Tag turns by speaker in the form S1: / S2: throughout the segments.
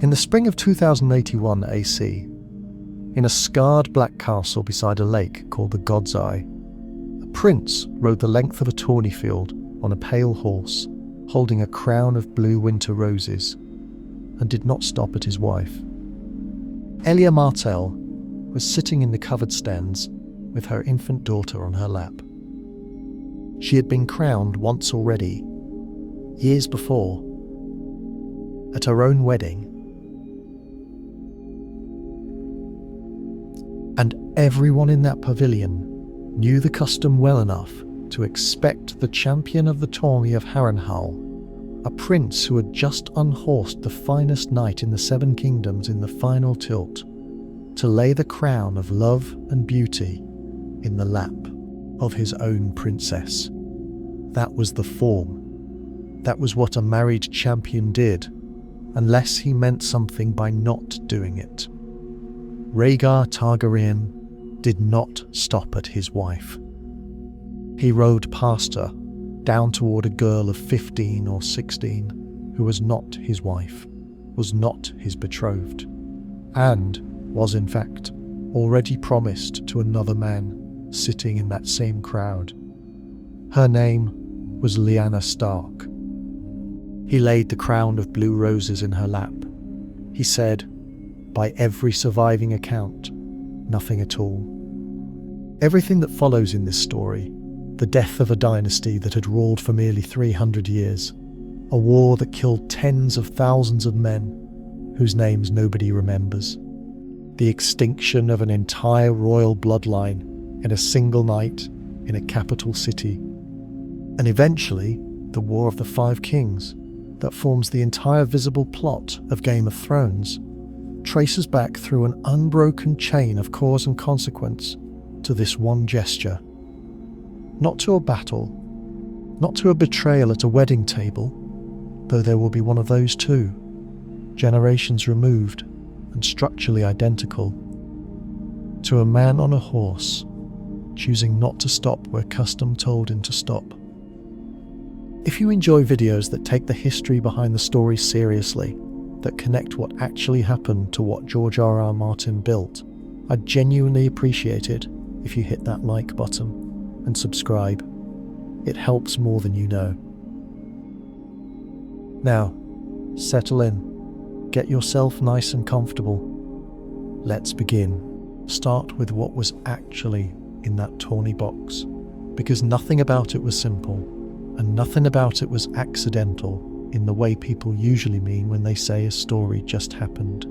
S1: In the spring of 2081 AC, in a scarred black castle beside a lake called the God's Eye, a prince rode the length of a tourney field on a pale horse, holding a crown of blue winter roses, and did not stop at his wife. Elia Martel was sitting in the covered stands with her infant daughter on her lap. She had been crowned once already, years before, at her own wedding, and everyone in that pavilion knew the custom well enough to expect the champion of the tourney of Harrenhal, a prince who had just unhorsed the finest knight in the Seven Kingdoms in the final tilt, to lay the crown of love and beauty in the lap of his own princess. That was the form. That was what a married champion did, unless he meant something by not doing it. Rhaegar Targaryen did not stop at his wife. He rode past her, down toward a girl of 15 or 16, who was not his wife, was not his betrothed, and was in fact already promised to another man sitting in that same crowd. Her name was Lyanna Stark. He laid the crown of blue roses in her lap. He said, by every surviving account, nothing at all. Everything that follows in this story, the death of a dynasty that had ruled for nearly 300 years, a war that killed tens of thousands of men whose names nobody remembers, the extinction of an entire royal bloodline in a single night in a capital city, and eventually the War of the Five Kings that forms the entire visible plot of Game of Thrones, traces back through an unbroken chain of cause and consequence to this one gesture. Not to a battle, not to a betrayal at a wedding table, though there will be one of those too, generations removed and structurally identical, to a man on a horse choosing not to stop where custom told him to stop. If you enjoy videos that take the history behind the story seriously, that connect what actually happened to what George R.R. Martin built, I'd genuinely appreciate it if you hit that like button and subscribe. It helps more than you know. Now, settle in. Get yourself nice and comfortable. Let's begin. Start with what was actually in that tawny box, because nothing about it was simple, and nothing about it was accidental in the way people usually mean when they say a story just happened.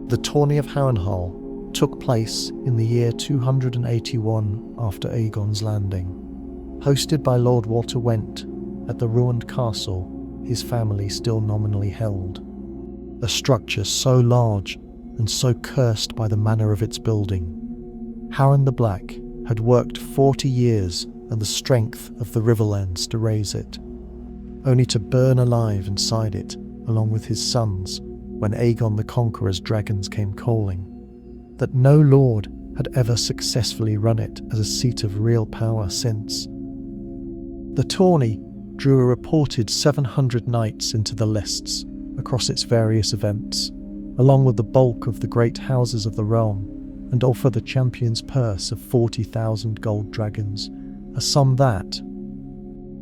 S1: The tourney of Harrenhal took place in the year 281 after Aegon's landing, hosted by Lord Walter Went at the ruined castle his family still nominally held, a structure so large and so cursed by the manner of its building. Harren the Black had worked 40 years and the strength of the Riverlands to raise it, only to burn alive inside it along with his sons when Aegon the Conqueror's dragons came calling, that no lord had ever successfully run it as a seat of real power since. The tourney drew a reported 700 knights into the lists across its various events, along with the bulk of the great houses of the realm, and offer the champion's purse of 40,000 gold dragons, a sum that,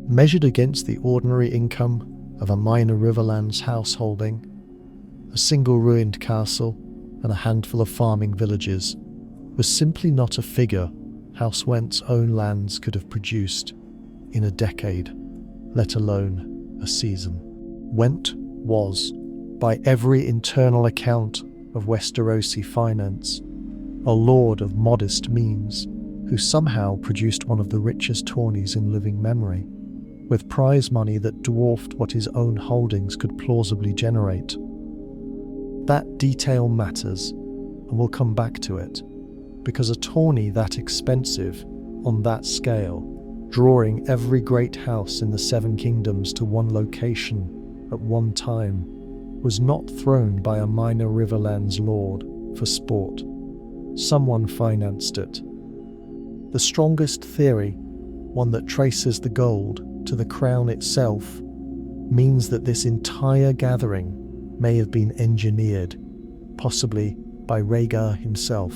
S1: measured against the ordinary income of a minor Riverlands householding, a single ruined castle, and a handful of farming villages, was simply not a figure House Went's own lands could have produced in a decade, let alone a season. Went was, by every internal account of Westerosi finance, a lord of modest means who somehow produced one of the richest tourneys in living memory, with prize money that dwarfed what his own holdings could plausibly generate. That detail matters, and we'll come back to it, because a tourney that expensive, on that scale, drawing every great house in the Seven Kingdoms to one location at one time, was not thrown by a minor Riverlands lord for sport. Someone financed it. The strongest theory, one that traces the gold to the crown itself, means that this entire gathering may have been engineered, possibly by Rhaegar himself,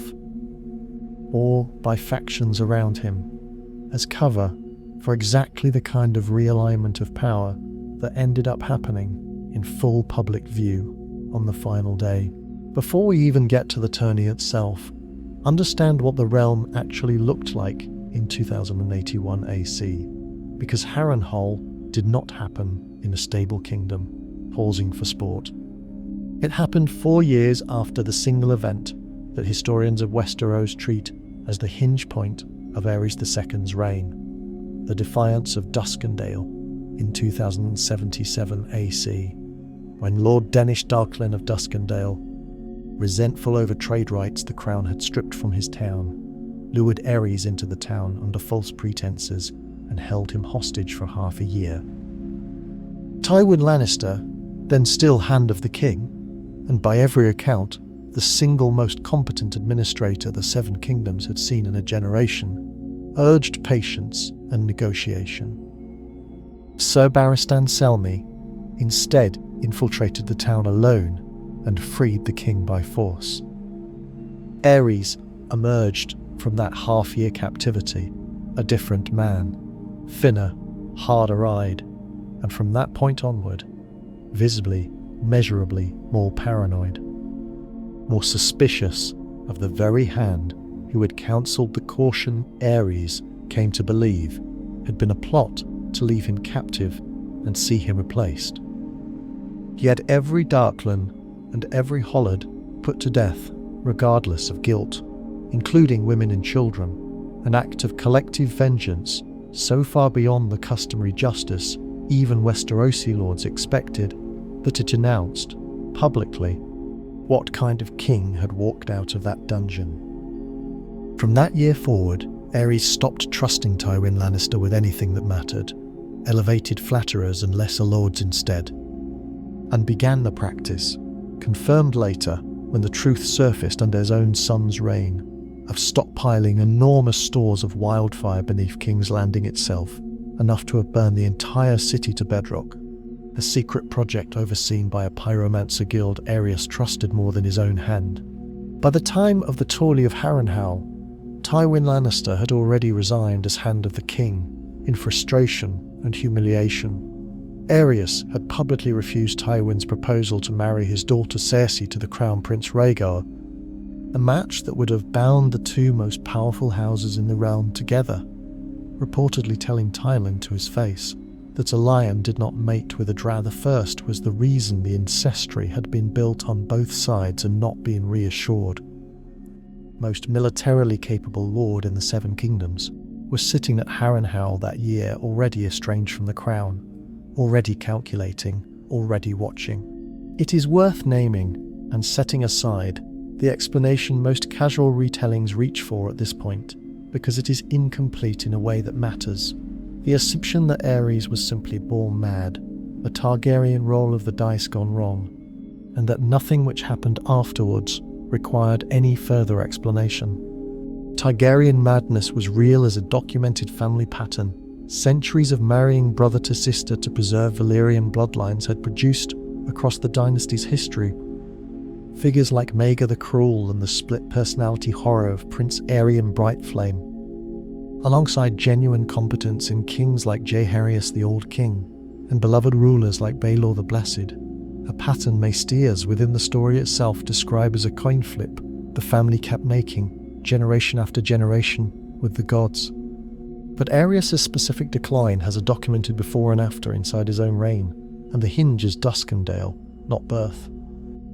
S1: or by factions around him, as cover for exactly the kind of realignment of power that ended up happening in full public view on the final day. Before we even get to the tourney itself, understand what the realm actually looked like in 2081 AC, because Harrenhal did not happen in a stable kingdom, pausing for sport. It happened 4 years after the single event that historians of Westeros treat as the hinge point of Aerys II's reign, the defiance of Duskendale in 2077 AC, when Lord Denys Darklyn of Duskendale, resentful over trade rights the crown had stripped from his town, lured Aerys into the town under false pretenses and held him hostage for half a year. Tywin Lannister, then still Hand of the King, and by every account the single most competent administrator the Seven Kingdoms had seen in a generation, urged patience and negotiation. Sir Barristan Selmy instead infiltrated the town alone and freed the king by force. Aerys emerged from that half-year captivity a different man, thinner, harder-eyed, and from that point onward, visibly, measurably more paranoid, more suspicious of the very hand who had counselled the caution Aerys came to believe had been a plot to leave him captive and see him replaced. He had every Darklan and every Hollard put to death, regardless of guilt, including women and children, an act of collective vengeance so far beyond the customary justice even Westerosi lords expected that it announced, publicly, what kind of king had walked out of that dungeon. From that year forward, Aerys stopped trusting Tywin Lannister with anything that mattered, elevated flatterers and lesser lords instead, and began the practice, confirmed later when the truth surfaced under his own son's reign, of stockpiling enormous stores of wildfire beneath King's Landing itself, enough to have burned the entire city to bedrock, a secret project overseen by a pyromancer guild Aerys trusted more than his own hand. By the time of the tourney of Harrenhal, Tywin Lannister had already resigned as Hand of the King, in frustration and humiliation. Aerys had publicly refused Tywin's proposal to marry his daughter Cersei to the Crown Prince Rhaegar, a match that would have bound the two most powerful houses in the realm together, reportedly telling Tywin to his face that a lion did not mate with a drow the first was the reason the ancestry had been built on both sides and not been reassured. Most militarily capable lord in the Seven Kingdoms was sitting at Harrenhal that year, already estranged from the crown, already calculating, already watching. It is worth naming and setting aside the explanation most casual retellings reach for at this point, because it is incomplete in a way that matters. The assumption that Aerys was simply born mad, a Targaryen roll of the dice gone wrong, and that nothing which happened afterwards required any further explanation. Targaryen madness was real as a documented family pattern. Centuries of marrying brother to sister to preserve Valyrian bloodlines had produced, across the dynasty's history, figures like Maega the Cruel and the split-personality horror of Prince Aerion Brightflame, alongside genuine competence in kings like Jaehaerys the Old King and beloved rulers like Baelor the Blessed. A pattern Maestiers within the story itself describe as a coin flip the family kept making, generation after generation, with the gods. But Aerys' specific decline has a documented before and after inside his own reign, and the hinge is Duskendale, not birth.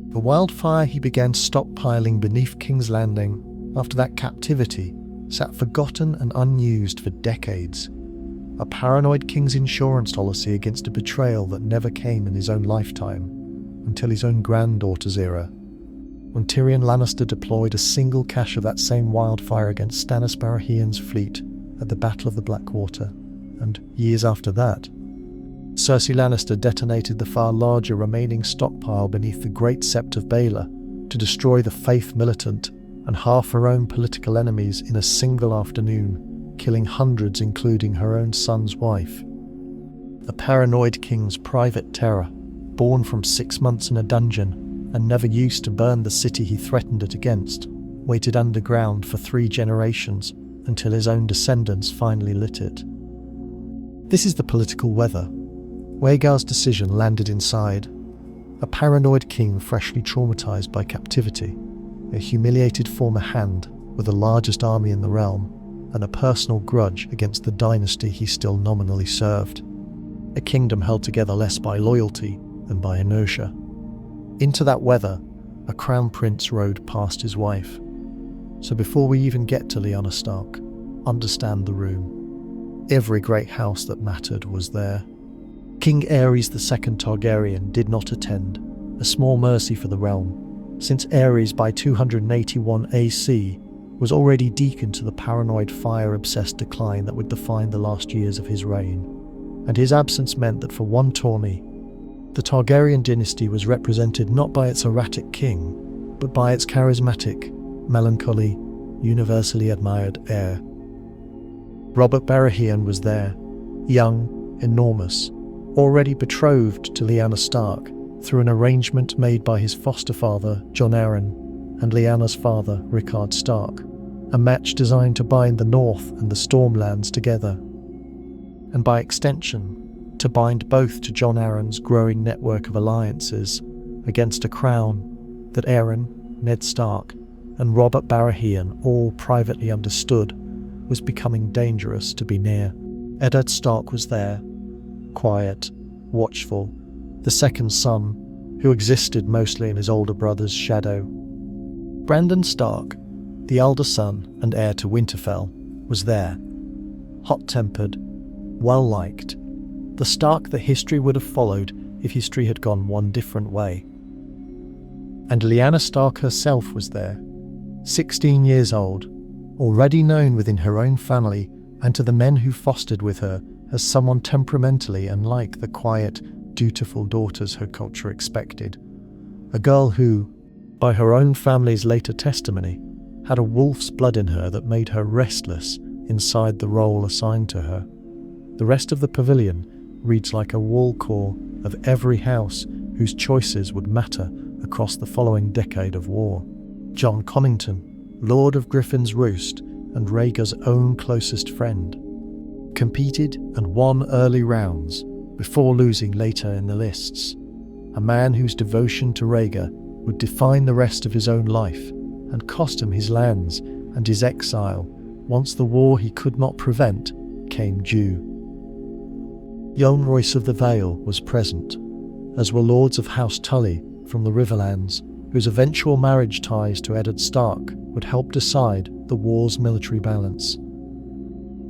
S1: The wildfire he began stockpiling beneath King's Landing after that captivity sat forgotten and unused for decades, a paranoid king's insurance policy against a betrayal that never came in his own lifetime, until his own granddaughter's era, when Tyrion Lannister deployed a single cache of that same wildfire against Stannis Baratheon's fleet at the Battle of the Blackwater, and years after that, Cersei Lannister detonated the far larger remaining stockpile beneath the Great Sept of Baelor to destroy the Faith militant and half her own political enemies in a single afternoon, killing hundreds including her own son's wife. A paranoid king's private terror, born from 6 months in a dungeon and never used to burn the city he threatened it against, waited underground for 3 generations until his own descendants finally lit it. This is the political weather. Rhaegar's decision landed inside a paranoid king freshly traumatized by captivity, a humiliated former hand with the largest army in the realm, and a personal grudge against the dynasty he still nominally served. A kingdom held together less by loyalty than by inertia. Into that weather, a crown prince rode past his wife. So before we even get to Lyanna Stark, understand the room. Every great house that mattered was there. King Aerys II Targaryen did not attend, a small mercy for the realm, since Aerys by 281 AC was already deacon to the paranoid fire-obsessed decline that would define the last years of his reign. And his absence meant that for one tourney, the Targaryen dynasty was represented not by its erratic king, but by its charismatic, melancholy, universally admired heir. Robert Baratheon was there, young, enormous, already betrothed to Lyanna Stark through an arrangement made by his foster father, Jon Arryn, and Lyanna's father, Rickard Stark, a match designed to bind the North and the Stormlands together, and by extension, to bind both to Jon Arryn's growing network of alliances against a crown that Arryn, Ned Stark, and Robert Baratheon all privately understood was becoming dangerous to be near. Eddard Stark was there, quiet, watchful, the second son who existed mostly in his older brother's shadow. Brandon Stark, the elder son and heir to Winterfell, was there, hot-tempered, well-liked, the Stark that history would have followed if history had gone one different way. And Lyanna Stark herself was there, 16 years old, already known within her own family and to the men who fostered with her as someone temperamentally unlike the quiet, dutiful daughters her culture expected. A girl who, by her own family's later testimony, had a wolf's blood in her that made her restless inside the role assigned to her. The rest of the pavilion reads like a wall core of every house whose choices would matter across the following decade of war. Jon Connington, Lord of Griffin's Roost and Rhaegar's own closest friend, competed and won early rounds before losing later in the lists. A man whose devotion to Rhaegar would define the rest of his own life and cost him his lands and his exile once the war he could not prevent came due. Young Royce of the Vale was present, as were lords of House Tully from the Riverlands, whose eventual marriage ties to Eddard Stark would help decide the war's military balance.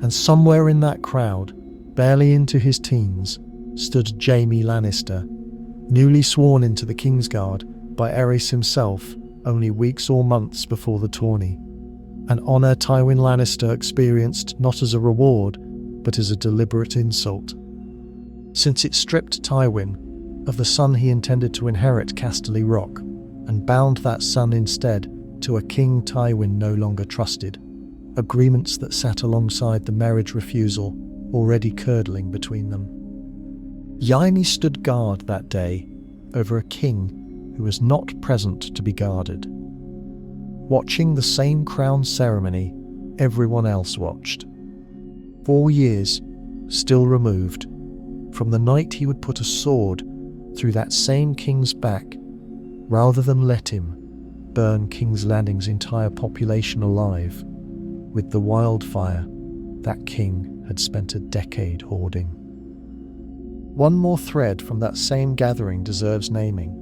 S1: And somewhere in that crowd, barely into his teens, stood Jaime Lannister, newly sworn into the Kingsguard by Aerys himself only weeks or months before the tourney, an honour Tywin Lannister experienced not as a reward, but as a deliberate insult, since it stripped Tywin of the son he intended to inherit Casterly Rock, and bound that son instead to a King Tywin no longer trusted, agreements that sat alongside the marriage refusal already curdling between them. Jaime stood guard that day over a king who was not present to be guarded, watching the same crown ceremony everyone else watched. 4 years, still removed, from the night he would put a sword through that same king's back, rather than let him burn King's Landing's entire population alive with the wildfire that king had spent a decade hoarding. One more thread from that same gathering deserves naming,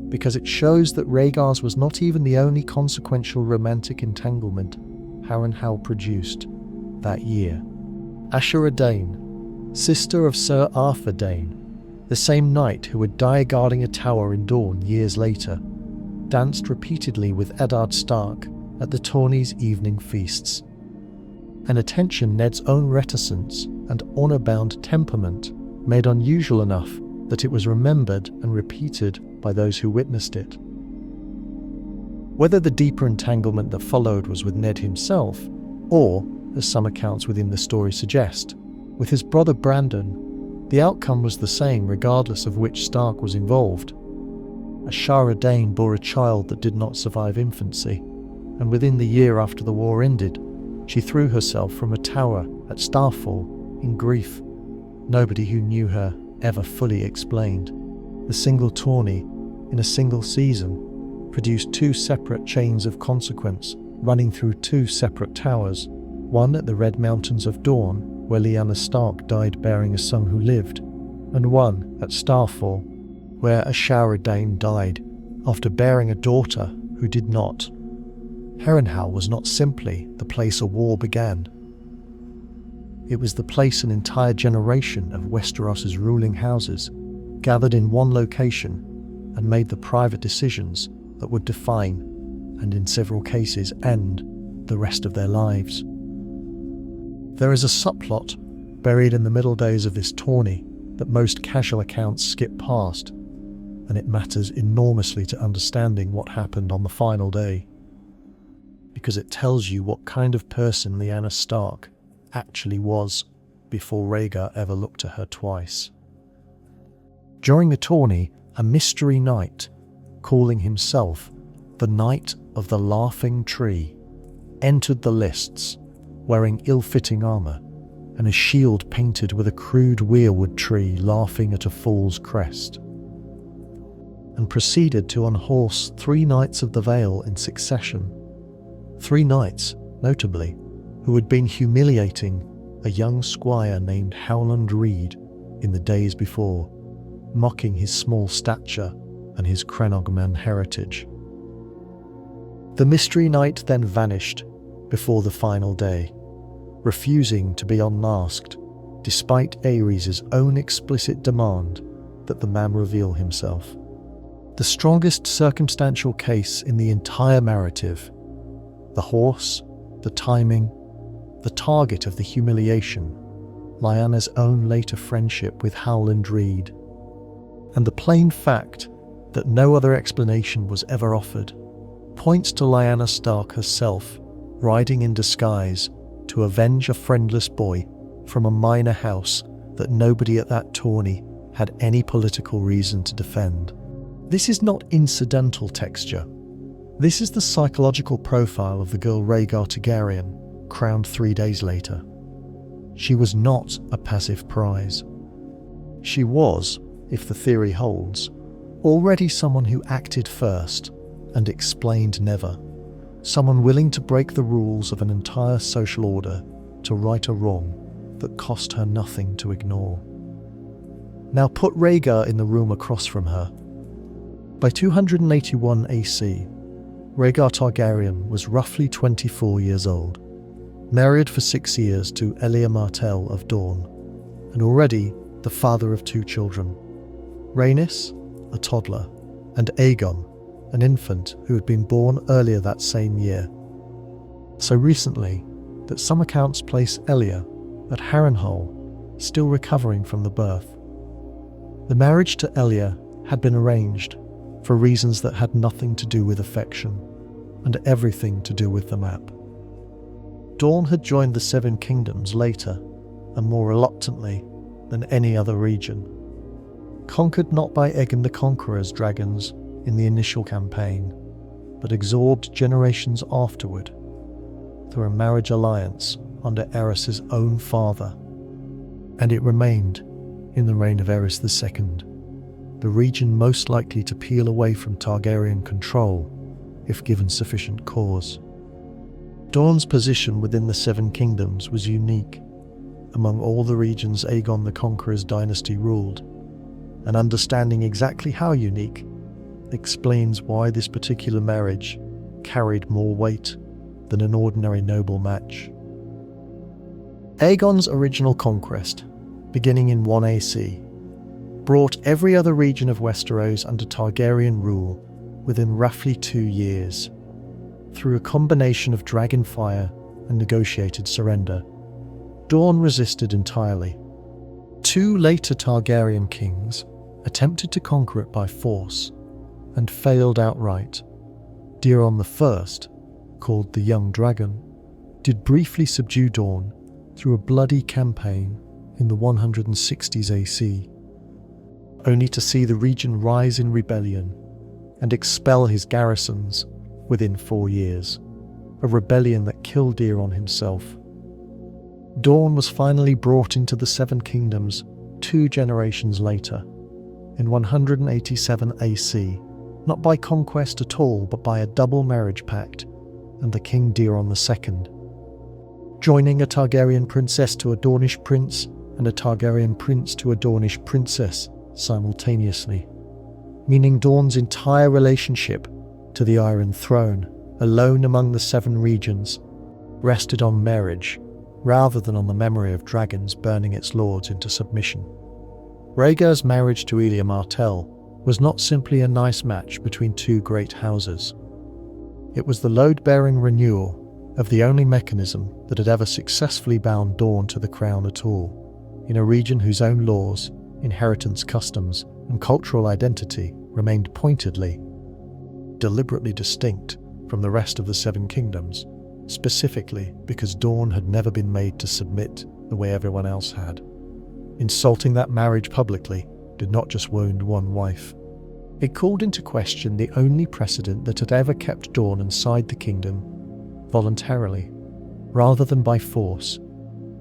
S1: because it shows that Rhaegar's was not even the only consequential romantic entanglement Harrenhal produced that year. Ashera Dayne, sister of Sir Arthur Dayne, the same knight who would die guarding a tower in Dorne years later, danced repeatedly with Eddard Stark at the tourney's evening feasts. An attention Ned's own reticence and honour-bound temperament made unusual enough that it was remembered and repeated by those who witnessed it. Whether the deeper entanglement that followed was with Ned himself, or, as some accounts within the story suggest, with his brother Brandon, The outcome was the same regardless of which Stark was involved. Ashara Dane bore a child that did not survive infancy, and within the year after the war ended, she threw herself from a tower at Starfall in grief. Nobody who knew her ever fully explained. The single tourney, in a single season, produced two separate chains of consequence running through two separate towers, one at the Red Mountains of Dawn, where Lyanna Stark died bearing a son who lived, and one at Starfall, where Ashara Dane died after bearing a daughter who did not. Harrenhal was not simply the place a war began. It was the place an entire generation of Westeros's ruling houses gathered in one location and made the private decisions that would define, and in several cases end, the rest of their lives. There is a subplot buried in the middle days of this tourney that most casual accounts skip past, and it matters enormously to understanding what happened on the final day, because it tells you what kind of person Lyanna Stark actually was before Rhaegar ever looked at her twice. During the tourney, a mystery knight, calling himself the Knight of the Laughing Tree, entered the lists wearing ill-fitting armour and a shield painted with a crude weirwood tree laughing at a fool's crest, and proceeded to unhorse 3 Knights of the Vale in succession. 3 knights, notably, who had been humiliating a young squire named Howland Reed in the days before, mocking his small stature and his Crenogman heritage. The mystery knight then vanished before the final day, refusing to be unmasked, despite Aerys' own explicit demand that the man reveal himself. The strongest circumstantial case in the entire narrative, the horse, the timing, the target of the humiliation, Lyanna's own later friendship with Howland Reed, and the plain fact that no other explanation was ever offered, points to Lyanna Stark herself riding in disguise to avenge a friendless boy from a minor house that nobody at that tourney had any political reason to defend. This is not incidental texture. This is the psychological profile of the girl Rhaegar Targaryen, crowned 3 days later. She was not a passive prize. She was, if the theory holds, already someone who acted first and explained never. Someone willing to break the rules of an entire social order to right a wrong that cost her nothing to ignore. Now put Rhaegar in the room across from her. By 281 AC, Rhaegar Targaryen was roughly 24 years old, married for 6 years to Elia Martell of Dorne, and already the father of 2 children, Rhaenys, a toddler, and Aegon, an infant who had been born earlier that same year. So recently that some accounts place Elia at Harrenhal, still recovering from the birth. The marriage to Elia had been arranged for reasons that had nothing to do with affection and everything to do with the map. Dorne had joined the 7 Kingdoms later and more reluctantly than any other region, conquered not by Aegon the Conqueror's dragons in the initial campaign, but absorbed generations afterward through a marriage alliance under Aerys' own father, and it remained, in the reign of Aerys II, the region most likely to peel away from Targaryen control if given sufficient cause. Dorne's position within the 7 Kingdoms was unique among all the regions Aegon the Conqueror's dynasty ruled, and understanding exactly how unique explains why this particular marriage carried more weight than an ordinary noble match. Aegon's original conquest, beginning in 1 AC, brought every other region of Westeros under Targaryen rule within roughly 2 years, through a combination of dragonfire and negotiated surrender. Dorne resisted entirely. 2 later Targaryen kings attempted to conquer it by force, and failed outright. Daeron I, called the Young Dragon, did briefly subdue Dorne through a bloody campaign in the 160s AC, only to see the region rise in rebellion and expel his garrisons within 4 years, a rebellion that killed Daeron himself. Dawn was finally brought into the Seven Kingdoms 2 generations later, in 187 AC, not by conquest at all, but by a double marriage pact and the King Daeron II, joining a Targaryen princess to a Dornish prince and a Targaryen prince to a Dornish princess simultaneously, meaning Dawn's entire relationship to the Iron Throne, alone among the 7 regions, rested on marriage rather than on the memory of dragons burning its lords into submission. Rhaegar's marriage to Elia Martell was not simply a nice match between 2 great houses. It was the load-bearing renewal of the only mechanism that had ever successfully bound Dawn to the crown at all, in a region whose own laws, inheritance customs, and cultural identity remained pointedly, deliberately distinct from the rest of the 7 kingdoms, specifically because Dawn had never been made to submit the way everyone else had. Insulting that marriage publicly did not just wound one wife. It called into question the only precedent that had ever kept Dawn inside the kingdom voluntarily, rather than by force,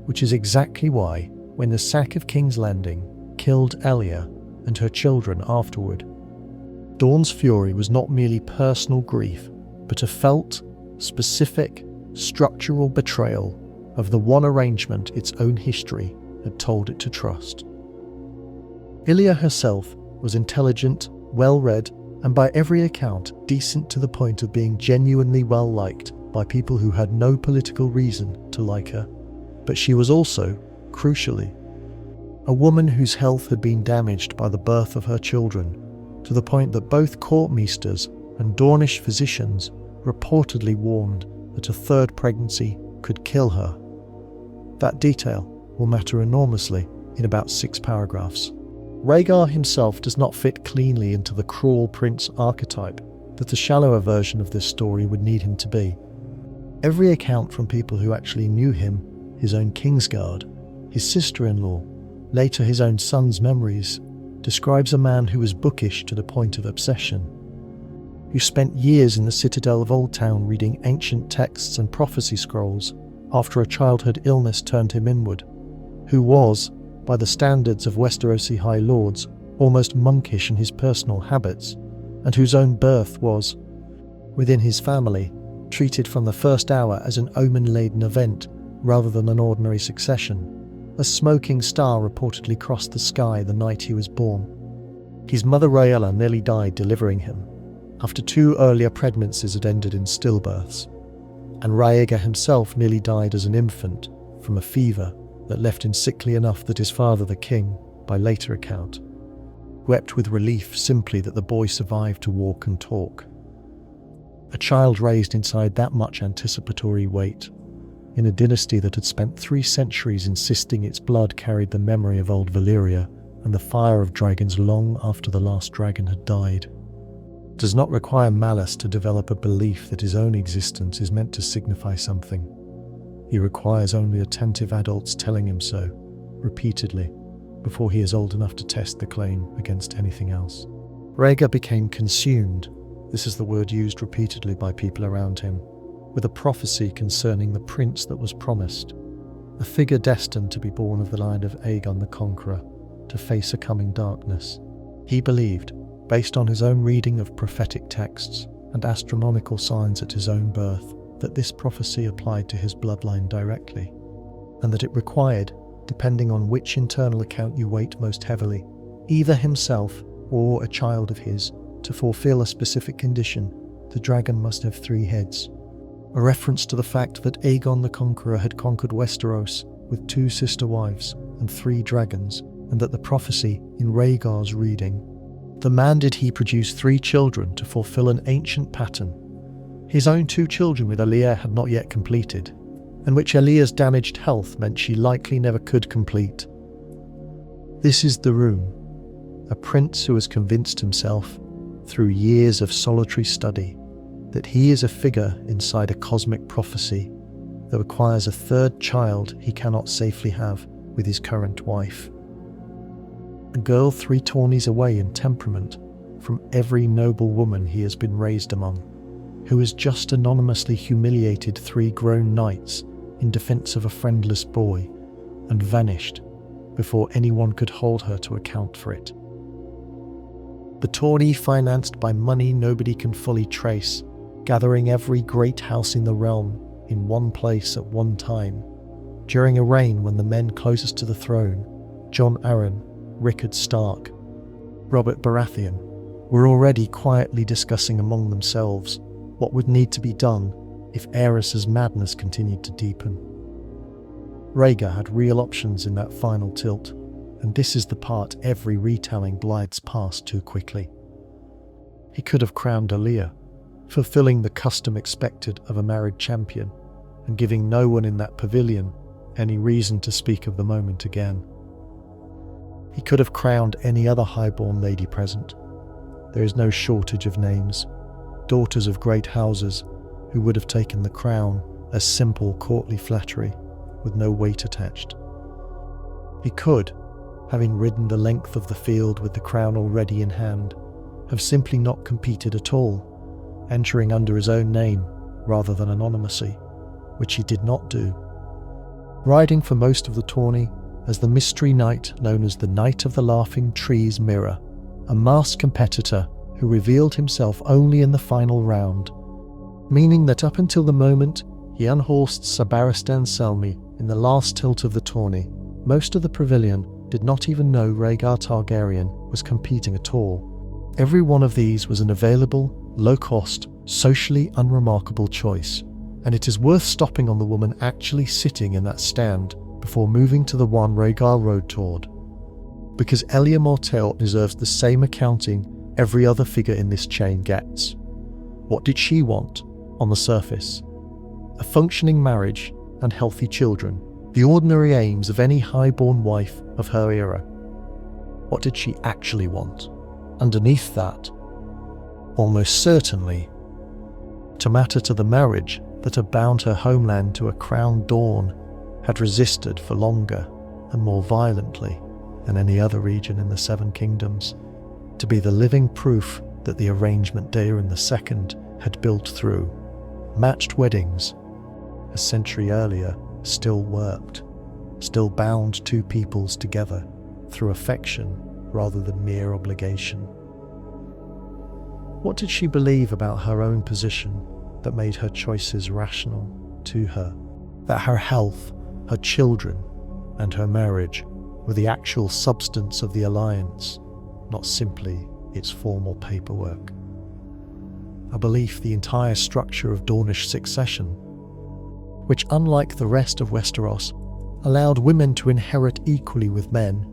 S1: which is exactly why, when the sack of King's Landing killed Elia and her children afterward, Dawn's fury was not merely personal grief, but a felt, specific, structural betrayal of the one arrangement its own history had told it to trust. Elia herself was intelligent, well-read, and by every account decent to the point of being genuinely well-liked by people who had no political reason to like her. But she was also, crucially, a woman whose health had been damaged by the birth of her children, to the point that both courtmeisters and Dornish physicians reportedly warned that a 3rd pregnancy could kill her. That detail will matter enormously in about 6 paragraphs. Rhaegar himself does not fit cleanly into the cruel prince archetype that the shallower version of this story would need him to be. Every account from people who actually knew him, his own Kingsguard, his sister-in-law, later his own son's memories, describes a man who was bookish to the point of obsession, who spent years in the citadel of Old Town reading ancient texts and prophecy scrolls after a childhood illness turned him inward, who was, by the standards of Westerosi High Lords, almost monkish in his personal habits, and whose own birth was, within his family, treated from the first hour as an omen-laden event rather than an ordinary succession. A smoking star reportedly crossed the sky the night he was born. His mother Rhaella nearly died delivering him, after 2 earlier pregnancies had ended in stillbirths, and Rhaegar himself nearly died as an infant from a fever that left him sickly enough that his father, the king, by later account, wept with relief simply that the boy survived to walk and talk. A child raised inside that much anticipatory weight, in a dynasty that had spent 3 centuries insisting its blood carried the memory of old Valyria and the fire of dragons long after the last dragon had died, does not require malice to develop a belief that his own existence is meant to signify something. He requires only attentive adults telling him so, repeatedly, before he is old enough to test the claim against anything else. Rhaegar became consumed, this is the word used repeatedly by people around him, with a prophecy concerning the prince that was promised, a figure destined to be born of the line of Aegon the Conqueror, to face a coming darkness. He believed, based on his own reading of prophetic texts and astronomical signs at his own birth, that this prophecy applied to his bloodline directly, and that it required, depending on which internal account you weight most heavily, either himself or a child of his, to fulfill a specific condition, the dragon must have 3 heads. A reference to the fact that Aegon the Conqueror had conquered Westeros with 2 sister wives and 3 dragons, and that the prophecy in Rhaegar's reading demanded he produce 3 children to fulfill an ancient pattern. His own 2 children with Alia had not yet completed, and which Alia's damaged health meant she likely never could complete. This is the room, a prince who has convinced himself, through years of solitary study, that he is a figure inside a cosmic prophecy that requires a 3rd child he cannot safely have with his current wife. A girl 3 tourneys away in temperament from every noble woman he has been raised among, who has just anonymously humiliated 3 grown knights in defence of a friendless boy and vanished before anyone could hold her to account for it. The tourney financed by money nobody can fully trace, gathering every great house in the realm in one place at one time, during a reign when the men closest to the throne, Jon Arryn, Rickard Stark, Robert Baratheon, were already quietly discussing among themselves what would need to be done if Aerys's madness continued to deepen. Rhaegar had real options in that final tilt, and this is the part every retelling glides past too quickly. He could have crowned Alia, fulfilling the custom expected of a married champion, and giving no one in that pavilion any reason to speak of the moment again. He could have crowned any other highborn lady present. There is no shortage of names, daughters of great houses who would have taken the crown as simple courtly flattery with no weight attached. He could, having ridden the length of the field with the crown already in hand, have simply not competed at all, entering under his own name rather than anonymity, which he did not do. Riding for most of the tourney as the mystery knight known as the Knight of the Laughing Trees Mirror, a masked competitor who revealed himself only in the final round, meaning that up until the moment he unhorsed Sir Barristan Selmy in the last tilt of the tourney, most of the pavilion did not even know Rhaegar Targaryen was competing at all. Every one of these was an available, low-cost, socially unremarkable choice, and it is worth stopping on the woman actually sitting in that stand before moving to the one Rhaegar rode toward. Because Elia Mortelt deserves the same accounting every other figure in this chain gets. What did she want, on the surface? A functioning marriage and healthy children, the ordinary aims of any highborn wife of her era. What did she actually want? Underneath that, almost certainly, to matter to the marriage that had bound her homeland to a crowned dawn, had resisted for longer and more violently than any other region in the Seven Kingdoms, to be the living proof that the arrangement Daeron II had built through matched weddings a century earlier still worked, still bound 2 peoples together through affection rather than mere obligation. What did she believe about her own position that made her choices rational to her? That her health, her children, and her marriage were the actual substance of the alliance, not simply its formal paperwork. A belief the entire structure of Dornish succession, which unlike the rest of Westeros, allowed women to inherit equally with men,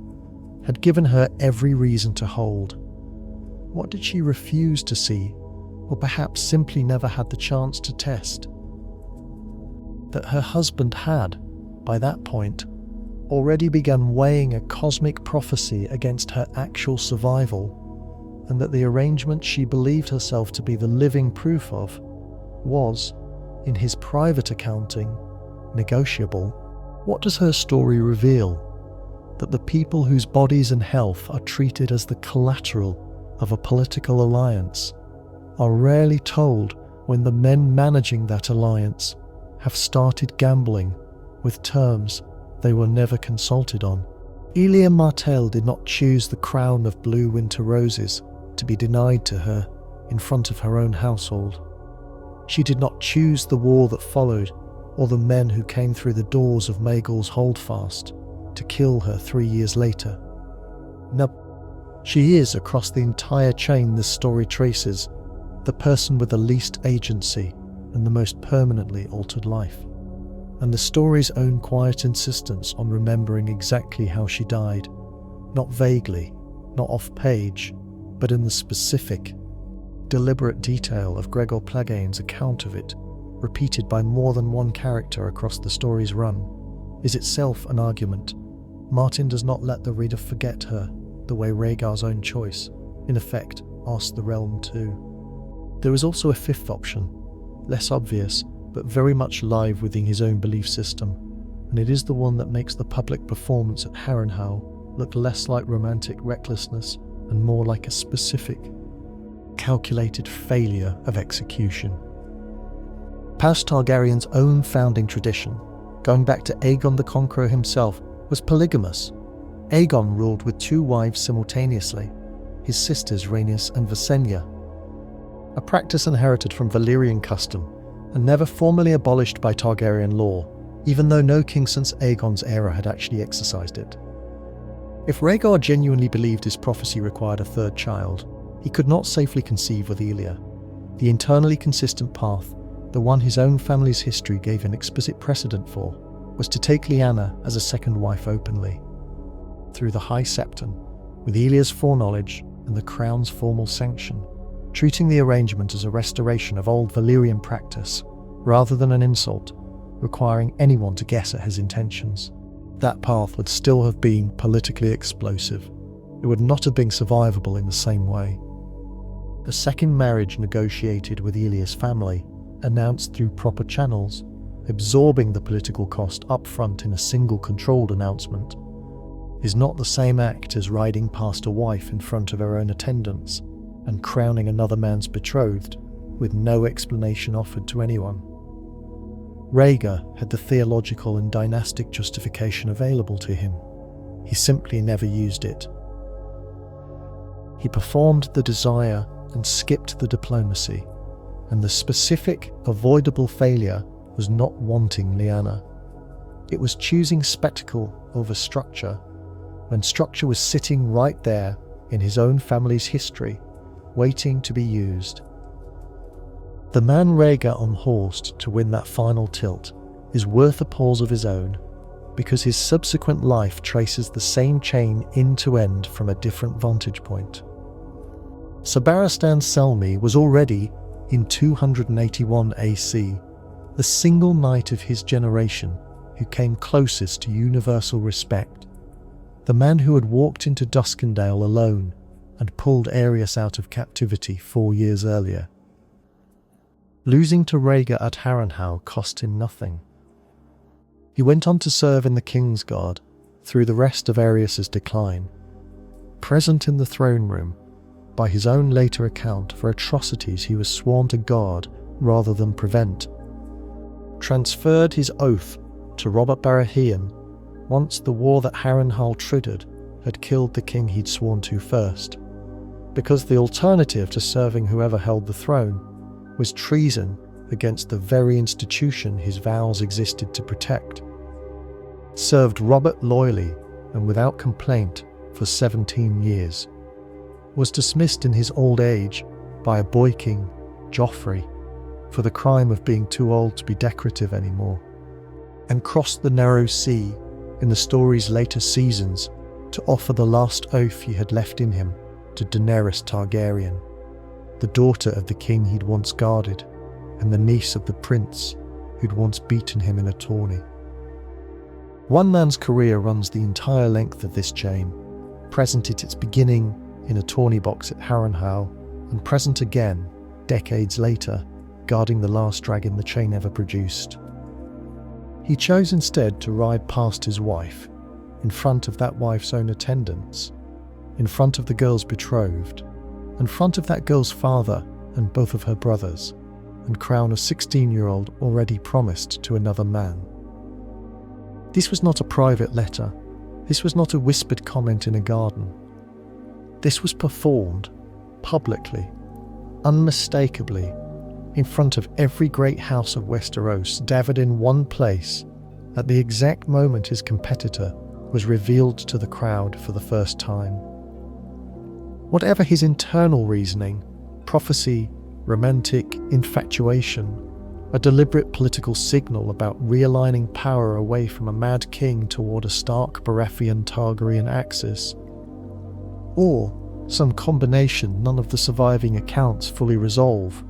S1: had given her every reason to hold. What did she refuse to see, or perhaps simply never had the chance to test? That her husband had, by that point, already begun weighing a cosmic prophecy against her actual survival, and that the arrangement she believed herself to be the living proof of was, in his private accounting, negotiable. What does her story reveal? That the people whose bodies and health are treated as the collateral of a political alliance are rarely told when the men managing that alliance have started gambling with terms they were never consulted on. Elia Martell did not choose the crown of blue winter roses to be denied to her in front of her own household. She did not choose the war that followed, or the men who came through the doors of Maegor's Holdfast to kill her 3 years later. No, she is, across the entire chain this story traces, the person with the least agency and the most permanently altered life. And the story's own quiet insistence on remembering exactly how she died, not vaguely, not off-page, but in the specific, deliberate detail of Gregor Clegane's account of it, repeated by more than one character across the story's run, is itself an argument. Martin does not let the reader forget her, the way Rhaegar's own choice, in effect, asked the realm too. There is also a fifth option, less obvious, but very much live within his own belief system. and it is the one that makes the public performance at Harrenhal look less like romantic recklessness and more like a specific, calculated failure of execution. House Targaryen's own founding tradition, going back to Aegon the Conqueror himself, was polygamous. Aegon ruled with 2 wives simultaneously, his sisters Rhaenys and Visenya, a practice inherited from Valyrian custom and never formally abolished by Targaryen law, even though no king since Aegon's era had actually exercised it. If Rhaegar genuinely believed his prophecy required a 3rd child, he could not safely conceive with Elia. The internally consistent path, the one his own family's history gave an explicit precedent for, was to take Lyanna as a 2nd wife openly. Through the High Septon, with Elia's foreknowledge and the crown's formal sanction, treating the arrangement as a restoration of old Valyrian practice, rather than an insult, requiring anyone to guess at his intentions. That path would still have been politically explosive. It would not have been survivable in the same way. The 2nd marriage negotiated with Elia's family, announced through proper channels, absorbing the political cost up front in a single controlled announcement, is not the same act as riding past a wife in front of her own attendants and crowning another man's betrothed with no explanation offered to anyone. Rhaegar had the theological and dynastic justification available to him. He simply never used it. He performed the desire and skipped the diplomacy, and the specific, avoidable failure was not wanting Lyanna. It was choosing spectacle over structure, when structure was sitting right there in his own family's history, waiting to be used. The man Rhaegar unhorsed to win that final tilt is worth a pause of his own, because his subsequent life traces the same chain end to end from a different vantage point. Sir Barristan Selmy was already, in 281 AC, the single knight of his generation who came closest to universal respect, the man who had walked into Duskendale alone and pulled Aerys out of captivity 4 years earlier. Losing to Rhaegar at Harrenhal cost him nothing. He went on to serve in the Kingsguard through the rest of Aerys's decline, present in the throne room, by his own later account, for atrocities he was sworn to guard rather than prevent. Transferred his oath to Robert Baratheon once the war that Harrenhal triggered had killed the king he'd sworn to first, because the alternative to serving whoever held the throne was treason against the very institution his vows existed to protect. Served Robert loyally and without complaint for 17 years. Was dismissed in his old age by a boy king, Joffrey, for the crime of being too old to be decorative anymore, and crossed the narrow sea in the story's later seasons to offer the last oath he had left in him to Daenerys Targaryen, the daughter of the king he'd once guarded and the niece of the prince who'd once beaten him in a tourney. One man's career runs the entire length of this chain, present at its beginning in a tourney box at Harrenhal, and present again, decades later, guarding the last dragon the chain ever produced. He chose instead to ride past his wife, in front of that wife's own attendants, in front of the girl's betrothed, in front of that girl's father and both of her brothers, and crown a 16-year-old already promised to another man. This was not a private letter. This was not a whispered comment in a garden. This was performed, publicly, unmistakably, in front of every great house of Westeros gathered in one place, at the exact moment his competitor was revealed to the crowd for the first time. Whatever his internal reasoning, prophecy, romantic infatuation, a deliberate political signal about realigning power away from a mad king toward a stark Baratheon Targaryen axis, or some combination none of the surviving accounts fully resolve,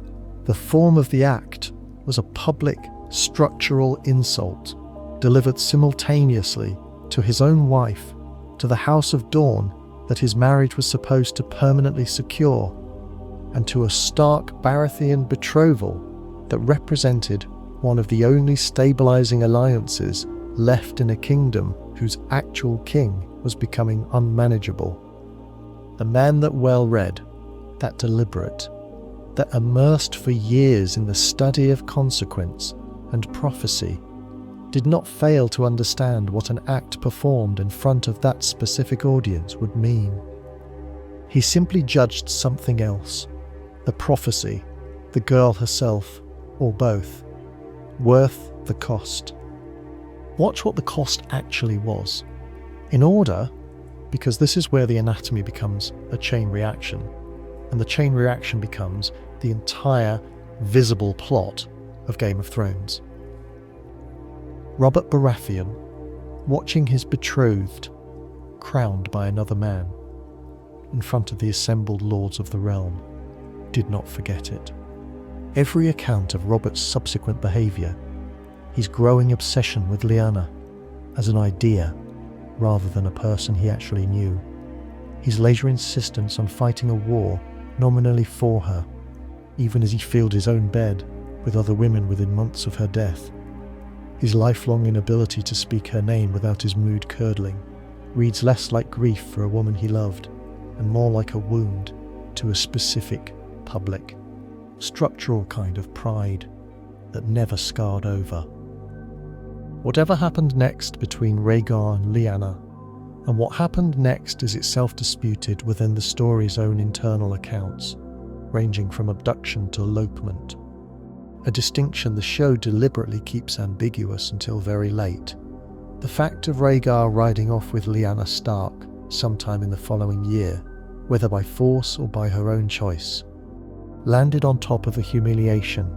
S1: the form of the act was a public, structural insult delivered simultaneously to his own wife, to the House of Dorne that his marriage was supposed to permanently secure, and to a stark Baratheon betrothal that represented one of the only stabilizing alliances left in a kingdom whose actual king was becoming unmanageable. A man that well-read, that deliberate, that immersed for years in the study of consequence and prophecy, did not fail to understand what an act performed in front of that specific audience would mean. He simply judged something else, the prophecy, the girl herself, or both, worth the cost. Watch what the cost actually was. In order, because this is where the anatomy becomes a chain reaction, and the chain reaction becomes the entire visible plot of Game of Thrones. Robert Baratheon, watching his betrothed crowned by another man in front of the assembled lords of the realm, did not forget it. Every account of Robert's subsequent behaviour, his growing obsession with Lyanna as an idea rather than a person he actually knew, his later insistence on fighting a war nominally for her, even as he filled his own bed with other women within months of her death, his lifelong inability to speak her name without his mood curdling, reads less like grief for a woman he loved and more like a wound to a specific, public, structural kind of pride that never scarred over. Whatever happened next between Rhaegar and Lyanna, and what happened next is itself disputed within the story's own internal accounts, ranging from abduction to elopement, a distinction the show deliberately keeps ambiguous until very late. The fact of Rhaegar riding off with Lyanna Stark sometime in the following year, whether by force or by her own choice, landed on top of a humiliation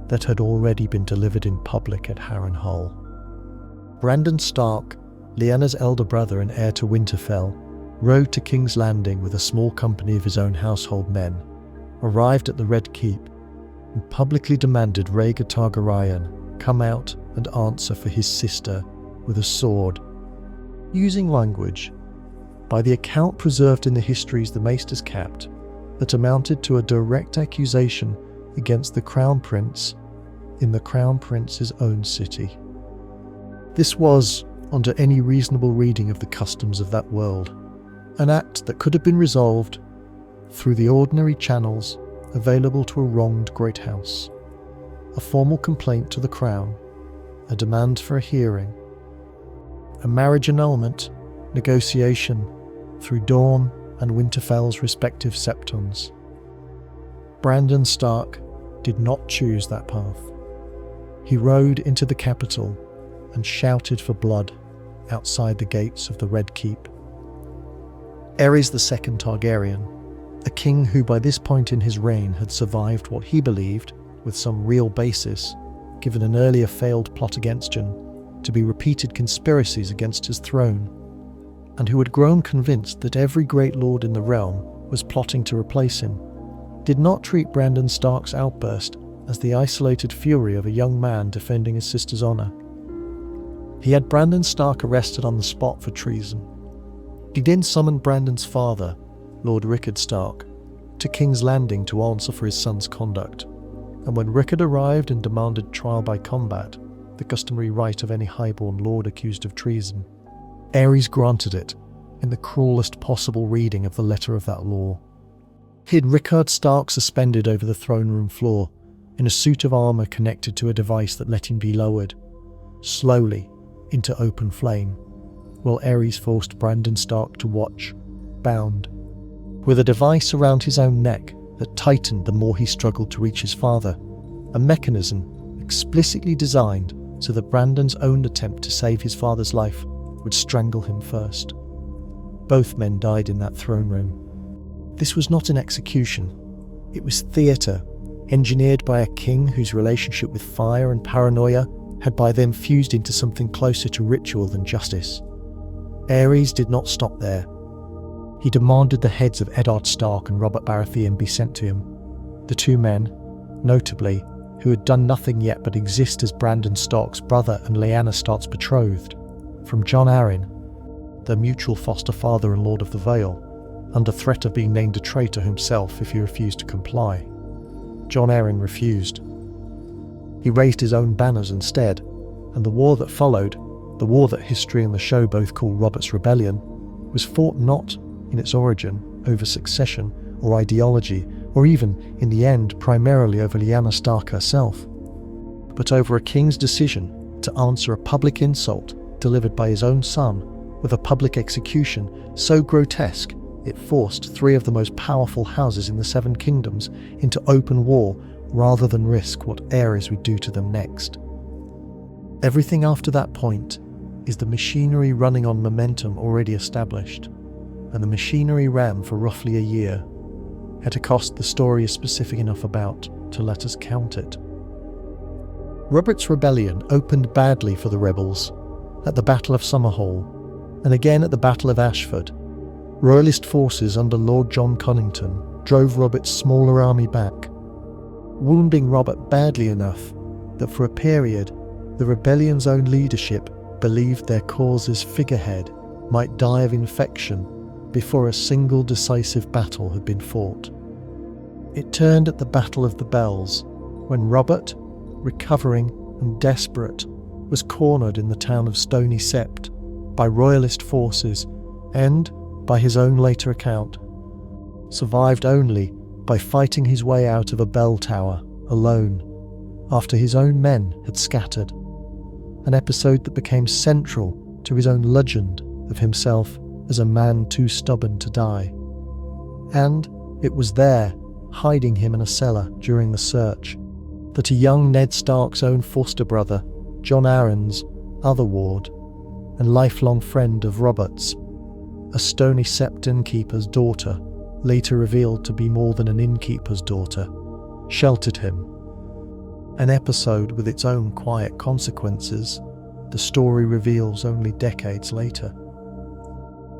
S1: that had already been delivered in public at Harrenhal. Brandon Stark, Lyanna's elder brother and heir to Winterfell, rode to King's Landing with a small company of his own household men, arrived at the Red Keep, and publicly demanded Rhaegar Targaryen come out and answer for his sister with a sword, using language, by the account preserved in the histories the Maesters kept, that amounted to a direct accusation against the Crown Prince in the Crown Prince's own city. This was, under any reasonable reading of the customs of that world, an act that could have been resolved through the ordinary channels available to a wronged great house: a formal complaint to the Crown, a demand for a hearing, a marriage annulment, negotiation through Dorne and Winterfell's respective septons. Brandon Stark did not choose that path. He rode into the capital and shouted for blood outside the gates of the Red Keep. Aerys II Targaryen, a king who by this point in his reign had survived what he believed, with some real basis, given an earlier failed plot against Jon, to be repeated conspiracies against his throne, and who had grown convinced that every great lord in the realm was plotting to replace him, did not treat Brandon Stark's outburst as the isolated fury of a young man defending his sister's honour. He had Brandon Stark arrested on the spot for treason. He then summoned Brandon's father, Lord Rickard Stark, to King's Landing to answer for his son's conduct, and when Rickard arrived and demanded trial by combat, the customary right of any highborn lord accused of treason, Aerys granted it in the cruelest possible reading of the letter of that law. He had Rickard Stark suspended over the throne room floor in a suit of armour connected to a device that let him be lowered, slowly, into open flame, while Aerys forced Brandon Stark to watch, bound, with a device around his own neck that tightened the more he struggled to reach his father, a mechanism explicitly designed so that Brandon's own attempt to save his father's life would strangle him first. Both men died in that throne room. This was not an execution. It was theatre, engineered by a king whose relationship with fire and paranoia had by then fused into something closer to ritual than justice. Aerys did not stop there. He demanded the heads of Eddard Stark and Robert Baratheon be sent to him. The two men, notably, who had done nothing yet but exist as Brandon Stark's brother and Lyanna Stark's betrothed, from Jon Arryn, their mutual foster father and Lord of the Vale, under threat of being named a traitor himself if he refused to comply. Jon Arryn refused. He raised his own banners instead, and the war that followed, The war that history and the show both call Robert's Rebellion was fought not in its origin over succession or ideology, or even, in the end, primarily over Lyanna Stark herself, but over a king's decision to answer a public insult delivered by his own son with a public execution so grotesque it forced three of the most powerful houses in the Seven Kingdoms into open war rather than risk what Aerys would do to them next. Everything after that point is the machinery running on momentum already established, and the machinery ran for roughly a year, at a cost the story is specific enough about to let us count it. Robert's Rebellion opened badly for the rebels at the Battle of Summerhall, and again at the Battle of Ashford. Royalist forces under Lord John Connington drove Robert's smaller army back, wounding Robert badly enough that for a period the rebellion's own leadership believed their cause's figurehead might die of infection before a single decisive battle had been fought. It turned at the Battle of the Bells, when Robert, recovering and desperate, was cornered in the town of Stony Sept by royalist forces and, by his own later account, survived only by fighting his way out of a bell tower alone after his own men had scattered, an episode that became central to his own legend of himself as a man too stubborn to die. And it was there, hiding him in a cellar during the search, that a young Ned Stark's own foster brother, Jon Arryn's other ward and lifelong friend of Robert's, a Stony Sept innkeeper's daughter, later revealed to be more than an innkeeper's daughter, sheltered him. An episode with its own quiet consequences, the story reveals only decades later.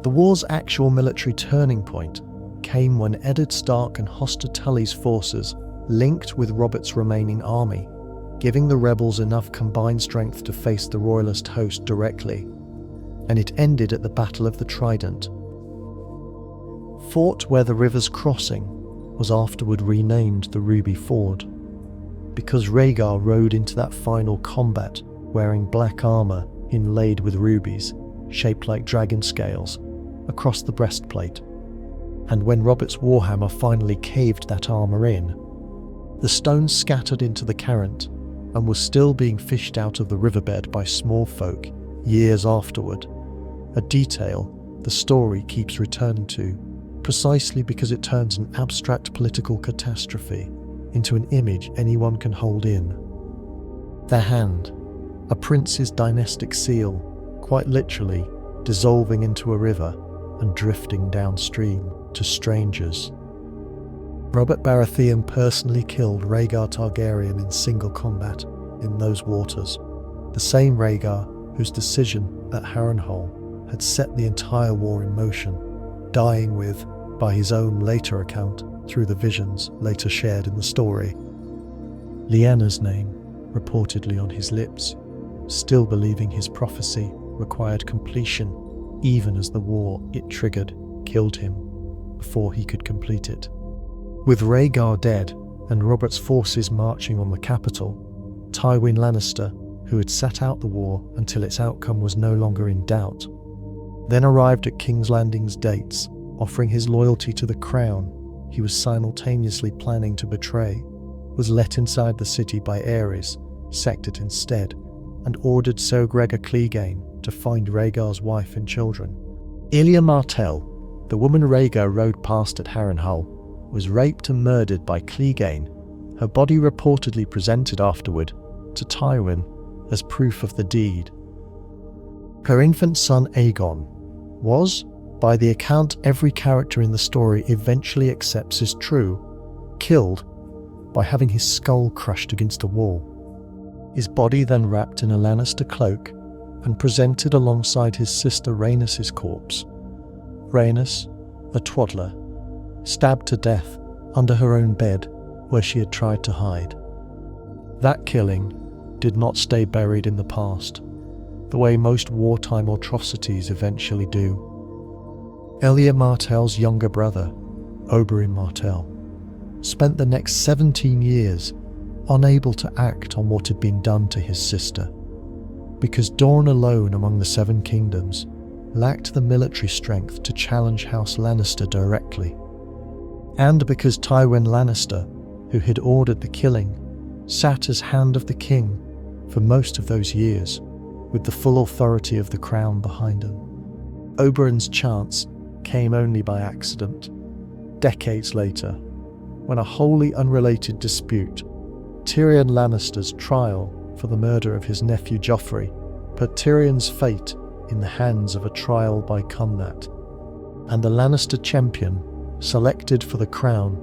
S1: The war's actual military turning point came when Eddard Stark and Hoster Tully's forces linked with Robert's remaining army, giving the rebels enough combined strength to face the royalist host directly, and it ended at the Battle of the Trident. Fought where the river's crossing was afterward renamed the Ruby Ford, because Rhaegar rode into that final combat wearing black armour inlaid with rubies, shaped like dragon scales, across the breastplate. And when Robert's warhammer finally caved that armour in, the stones scattered into the Carrant and was still being fished out of the riverbed by small folk years afterward, a detail the story keeps returning to, precisely because it turns an abstract political catastrophe into an image anyone can hold in. Their hand, a prince's dynastic seal, quite literally dissolving into a river and drifting downstream to strangers. Robert Baratheon personally killed Rhaegar Targaryen in single combat in those waters, the same Rhaegar whose decision at Harrenhal had set the entire war in motion, dying with, by his own later account through the visions later shared in the story, Lyanna's name reportedly on his lips, still believing his prophecy required completion even as the war it triggered killed him before he could complete it. With Rhaegar dead and Robert's forces marching on the capital, Tywin Lannister, who had sat out the war until its outcome was no longer in doubt, then arrived at King's Landing's dates, offering his loyalty to the crown he was simultaneously planning to betray, was let inside the city by Aerys, sacked it instead, and ordered Ser Gregor Clegane to find Rhaegar's wife and children. Ilya Martell, the woman Rhaegar rode past at Harrenhal, was raped and murdered by Clegane, her body reportedly presented afterward to Tywin as proof of the deed. Her infant son Aegon was, by the account every character in the story eventually accepts as true, killed by having his skull crushed against a wall. His body then wrapped in a Lannister cloak and presented alongside his sister Rhaenys' corpse. Rhaenys, a twaddler, stabbed to death under her own bed where she had tried to hide. That killing did not stay buried in the past, the way most wartime atrocities eventually do. Elia Martell's younger brother, Oberyn Martell, spent the next 17 years unable to act on what had been done to his sister, because Dorne alone among the Seven Kingdoms lacked the military strength to challenge House Lannister directly, and because Tywin Lannister, who had ordered the killing, sat as Hand of the King for most of those years, with the full authority of the crown behind him. Oberyn's chance came only by accident. Decades later, when a wholly unrelated dispute, Tyrion Lannister's trial for the murder of his nephew Joffrey, put Tyrion's fate in the hands of a trial by combat, and the Lannister champion selected for the crown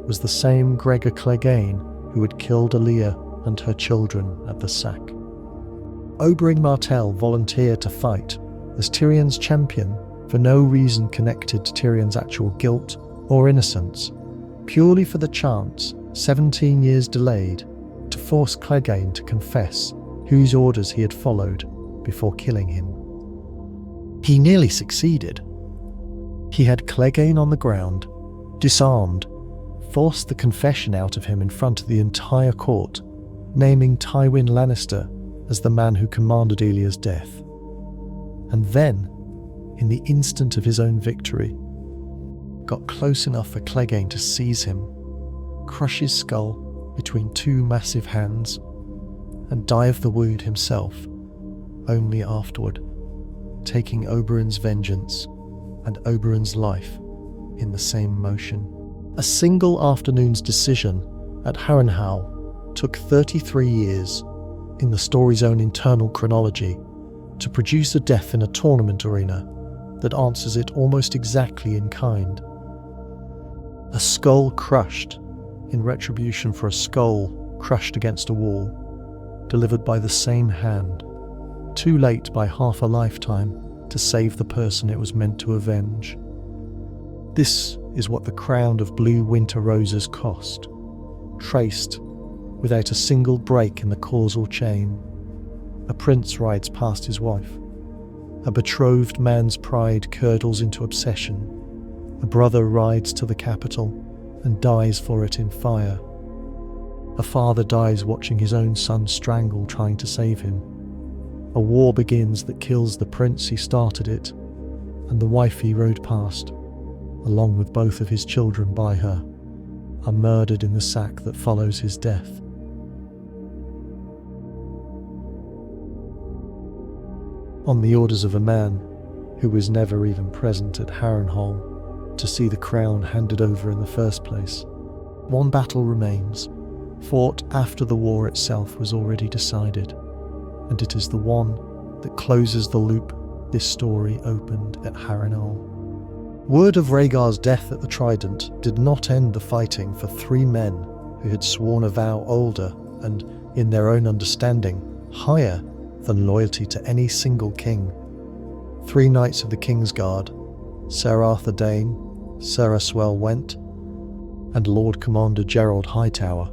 S1: was the same Gregor Clegane who had killed Alia and her children at the sack. Oberyn Martell volunteered to fight as Tyrion's champion for no reason connected to Tyrion's actual guilt or innocence, purely for the chance, 17 years delayed, to force Clegane to confess whose orders he had followed before killing him. He nearly succeeded. He had Clegane on the ground, disarmed, forced the confession out of him in front of the entire court, naming Tywin Lannister as the man who commanded Elia's death. And then, in the instant of his own victory, got close enough for Clegane to seize him, crush his skull between two massive hands, and die of the wound himself, only afterward, taking Oberyn's vengeance and Oberyn's life in the same motion. A single afternoon's decision at Harrenhal took 33 years, in the story's own internal chronology, to produce a death in a tournament arena that answers it almost exactly in kind. A skull crushed in retribution for a skull crushed against a wall, delivered by the same hand, too late by half a lifetime to save the person it was meant to avenge. This is what the crown of blue winter roses cost, traced without a single break in the causal chain. A prince rides past his wife. A betrothed man's pride curdles into obsession. A brother rides to the capital and dies for it in fire. A father dies watching his own son strangled trying to save him. A war begins that kills the prince he started it, and the wife he rode past, along with both of his children by her, are murdered in the sack that follows his death. On the orders of a man who was never even present at Harrenhal to see the crown handed over in the first place, one battle remains, fought after the war itself was already decided, and it is the one that closes the loop this story opened at Harrenhal. Word of Rhaegar's death at the Trident did not end the fighting for three men who had sworn a vow older and, in their own understanding, higher than loyalty to any single king. Three knights of the Kingsguard, Sir Arthur Dayne, Sir Aswell Went, and Lord Commander Gerald Hightower,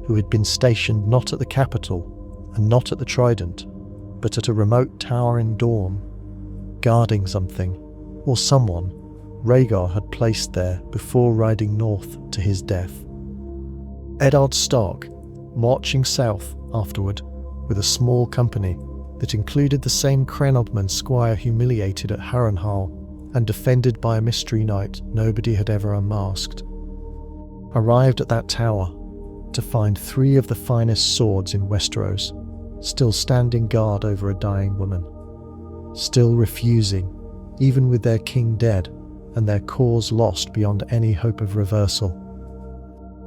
S1: who had been stationed not at the capital and not at the Trident, but at a remote tower in Dorne, guarding something, or someone, Rhaegar had placed there before riding north to his death. Eddard Stark, marching south afterward with a small company that included the same Crenobman squire humiliated at Harrenhal and defended by a mystery knight nobody had ever unmasked, arrived at that tower to find three of the finest swords in Westeros still standing guard over a dying woman, still refusing, even with their king dead and their cause lost beyond any hope of reversal,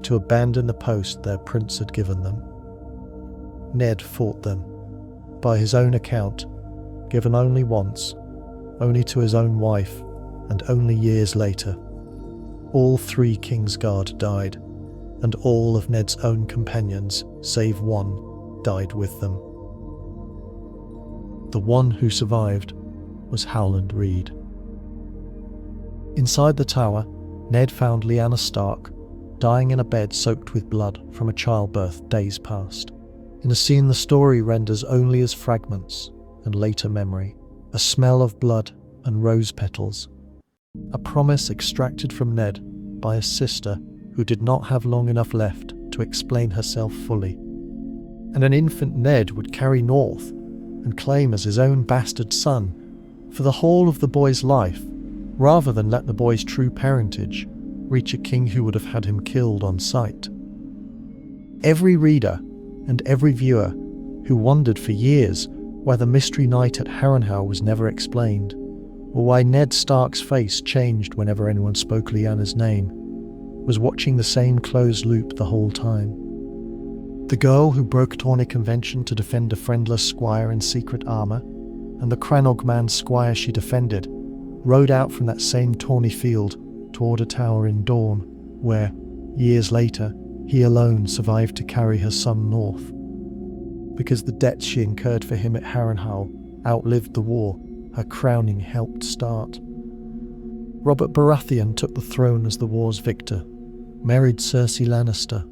S1: to abandon the post their prince had given them. Ned fought them, by his own account, given only once, only to his own wife, and only years later. All three Kingsguard died, and all of Ned's own companions, save one, died with them. The one who survived was Howland Reed. Inside the tower, Ned found Lyanna Stark, dying in a bed soaked with blood from a childbirth days past, in a scene the story renders only as fragments and later memory, a smell of blood and rose petals, a promise extracted from Ned by a sister who did not have long enough left to explain herself fully, and an infant Ned would carry north and claim as his own bastard son for the whole of the boy's life, rather than let the boy's true parentage reach a king who would have had him killed on sight. Every reader and every viewer who wondered for years why the mystery night at Harrenhal was never explained, or why Ned Stark's face changed whenever anyone spoke Lyanna's name, was watching the same closed loop the whole time. The girl who broke Tawny Convention to defend a friendless squire in secret armour, and the Crannog man's squire she defended, rode out from that same tawny field toward a tower in Dawn, where, years later, he alone survived to carry her son north. Because the debts she incurred for him at Harrenhal outlived the war her crowning helped start. Robert Baratheon took the throne as the war's victor, married Cersei Lannister,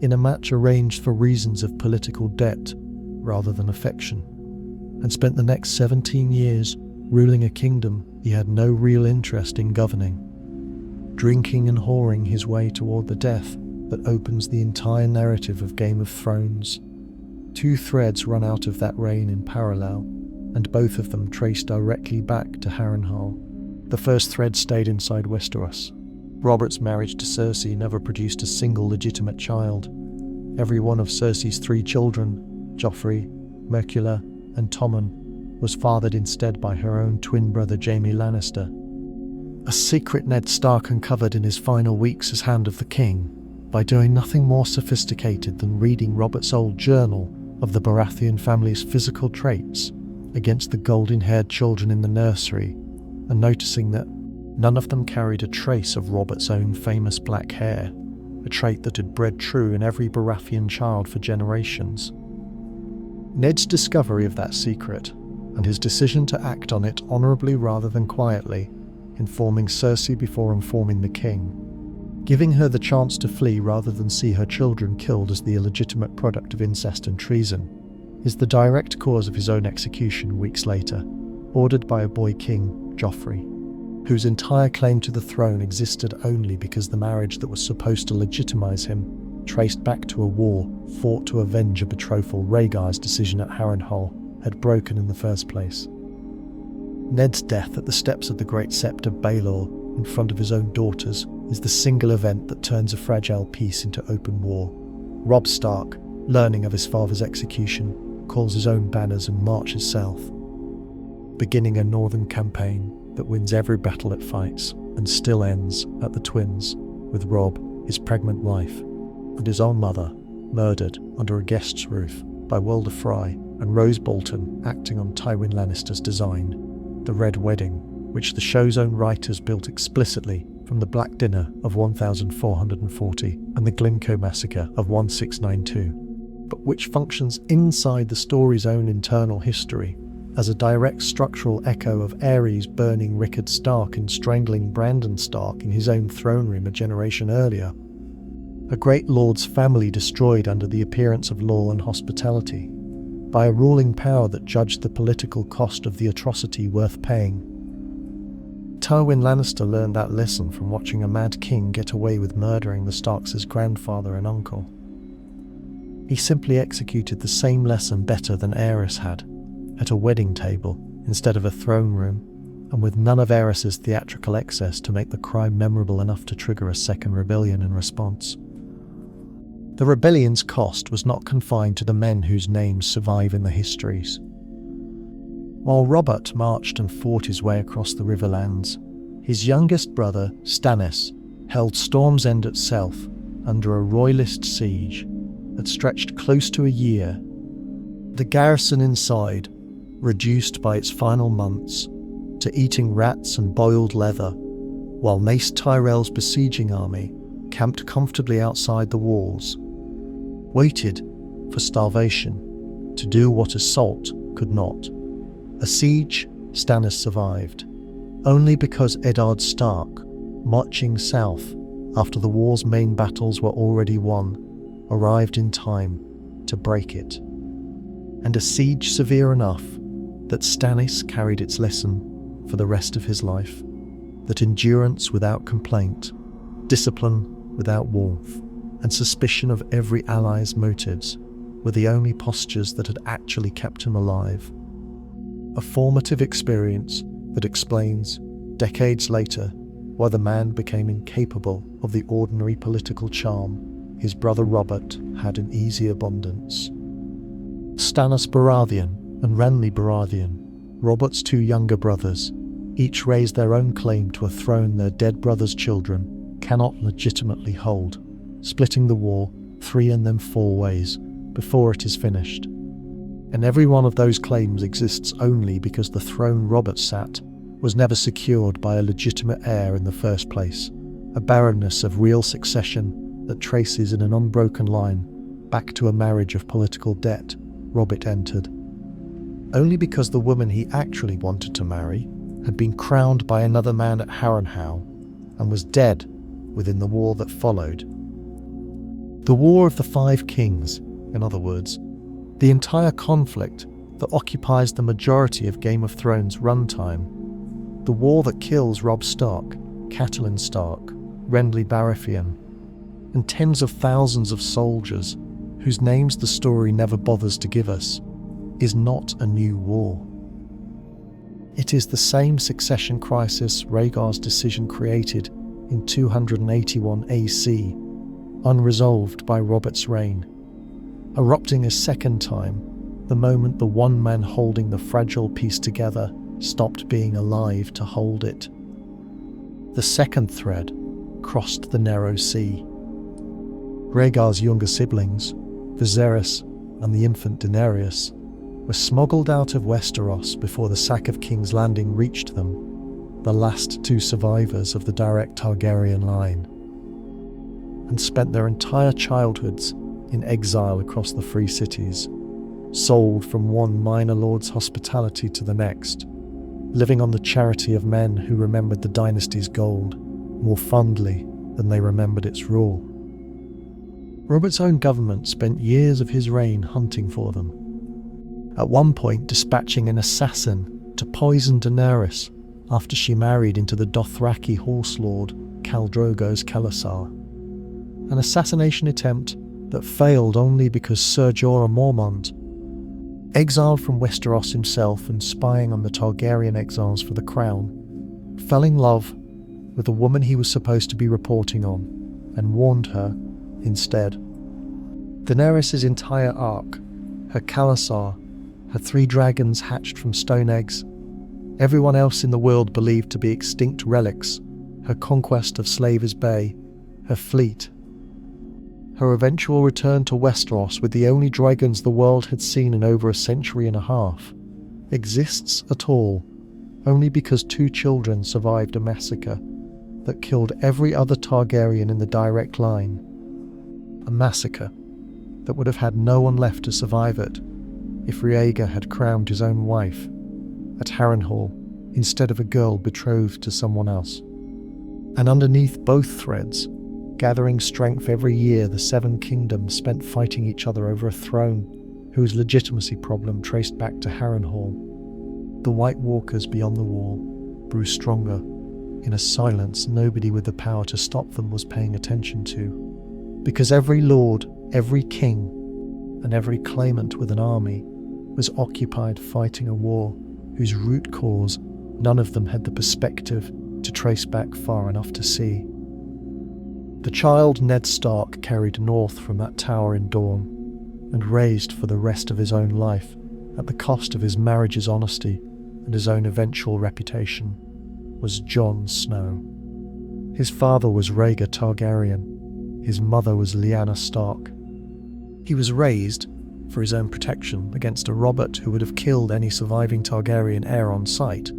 S1: in a match arranged for reasons of political debt rather than affection, and spent the next 17 years ruling a kingdom he had no real interest in governing, drinking and whoring his way toward the death that opens the entire narrative of Game of Thrones. Two threads run out of that reign in parallel, and both of them trace directly back to Harrenhal. The first thread stayed inside Westeros. Robert's marriage to Cersei never produced a single legitimate child. Every one of Cersei's 3 children, Joffrey, Mercula, and Tommen, was fathered instead by her own twin brother Jaime Lannister. A secret Ned Stark uncovered in his final weeks as Hand of the King, by doing nothing more sophisticated than reading Robert's old journal of the Baratheon family's physical traits against the golden-haired children in the nursery, and noticing that none of them carried a trace of Robert's own famous black hair, a trait that had bred true in every Baratheon child for generations. Ned's discovery of that secret, and his decision to act on it honourably rather than quietly, informing Cersei before informing the king, giving her the chance to flee rather than see her children killed as the illegitimate product of incest and treason, is the direct cause of his own execution weeks later, ordered by a boy king, Joffrey, whose entire claim to the throne existed only because the marriage that was supposed to legitimise him traced back to a war fought to avenge a betrothal Rhaegar's decision at Harrenhal had broken in the first place. Ned's death at the steps of the Great Sept of Baelor in front of his own daughters is the single event that turns a fragile peace into open war. Robb Stark, learning of his father's execution, calls his own banners and marches south, beginning a northern campaign that wins every battle it fights and still ends at the Twins, with Robb, his pregnant wife, and his own mother murdered under a guest's roof by Walder Frey and Rose Bolton acting on Tywin Lannister's design, the Red Wedding, which the show's own writers built explicitly from the Black Dinner of 1440 and the Glencoe Massacre of 1692, but which functions inside the story's own internal history as a direct structural echo of Aerys burning Rickard Stark and strangling Brandon Stark in his own throne room a generation earlier. A great lord's family destroyed under the appearance of law and hospitality, by a ruling power that judged the political cost of the atrocity worth paying. Tywin Lannister learned that lesson from watching a mad king get away with murdering the Starks' grandfather and uncle. He simply executed the same lesson better than Aerys had, at a wedding table instead of a throne room, and with none of Aerys' theatrical excess to make the crime memorable enough to trigger a second rebellion in response. The rebellion's cost was not confined to the men whose names survive in the histories. While Robert marched and fought his way across the Riverlands, his youngest brother, Stannis, held Storm's End itself under a royalist siege that stretched close to a year. The garrison inside, reduced by its final months to eating rats and boiled leather, while Mace Tyrell's besieging army camped comfortably outside the walls, waited for starvation to do what assault could not. A siege Stannis survived, only because Eddard Stark, marching south after the war's main battles were already won, arrived in time to break it. And a siege severe enough that Stannis carried its lesson for the rest of his life, that endurance without complaint, discipline without warmth, and suspicion of every ally's motives were the only postures that had actually kept him alive, A formative experience that explains, decades later, why the man became incapable of the ordinary political charm his brother Robert had in easy abundance. Stannis Baratheon and Renly Baratheon, Robert's two younger brothers, each raised their own claim to a throne their dead brother's children cannot legitimately hold, splitting the war 3 and then 4 ways before it is finished. And every one of those claims exists only because the throne Robert sat was never secured by a legitimate heir in the first place, a barrenness of real succession that traces in an unbroken line back to a marriage of political debt Robert entered. Only because the woman he actually wanted to marry had been crowned by another man at Harrenhal and was dead within the war that followed. The War of the Five Kings, in other words, the entire conflict that occupies the majority of Game of Thrones runtime, the war that kills Robb Stark, Catelyn Stark, Renly Baratheon, and tens of thousands of soldiers whose names the story never bothers to give us, is not a new war. It is the same succession crisis Rhaegar's decision created in 281 AC, unresolved by Robert's reign, erupting a second time the moment the one man holding the fragile piece together stopped being alive to hold it. The second thread crossed the narrow sea. Rhaegar's younger siblings, Viserys and the infant Daenerys, were smuggled out of Westeros before the sack of King's Landing reached them, the last 2 survivors of the direct Targaryen line, and spent their entire childhoods in exile across the free cities, sold from one minor lord's hospitality to the next, living on the charity of men who remembered the dynasty's gold more fondly than they remembered its rule. Robert's own government spent years of his reign hunting for them, at one point dispatching an assassin to poison Daenerys after she married into the Dothraki horse lord Khal Drogo's Khalasar, an assassination attempt that failed only because Ser Jorah Mormont, exiled from Westeros himself and spying on the Targaryen exiles for the crown, fell in love with the woman he was supposed to be reporting on and warned her instead. Daenerys' entire arc, her Khalasar, her 3 dragons hatched from stone eggs, everyone else in the world believed to be extinct relics, her conquest of Slaver's Bay, her fleet, her eventual return to Westeros with the only dragons the world had seen in over a century and a half, exists at all only because 2 children survived a massacre that killed every other Targaryen in the direct line. A massacre that would have had no one left to survive it if Rhaegar had crowned his own wife at Harrenhal instead of a girl betrothed to someone else. And underneath both threads, gathering strength every year, the 7 kingdoms spent fighting each other over a throne whose legitimacy problem traced back to Harrenhal. The White Walkers beyond the wall grew stronger in a silence nobody with the power to stop them was paying attention to, because every lord, every king, and every claimant with an army was occupied fighting a war whose root cause none of them had the perspective to trace back far enough to see. The child Ned Stark carried north from that tower in Dorne and raised for the rest of his own life at the cost of his marriage's honesty and his own eventual reputation was Jon Snow. His father was Rhaegar Targaryen. His mother was Lyanna Stark. He was raised for his own protection against a Robert who would have killed any surviving Targaryen heir on sight,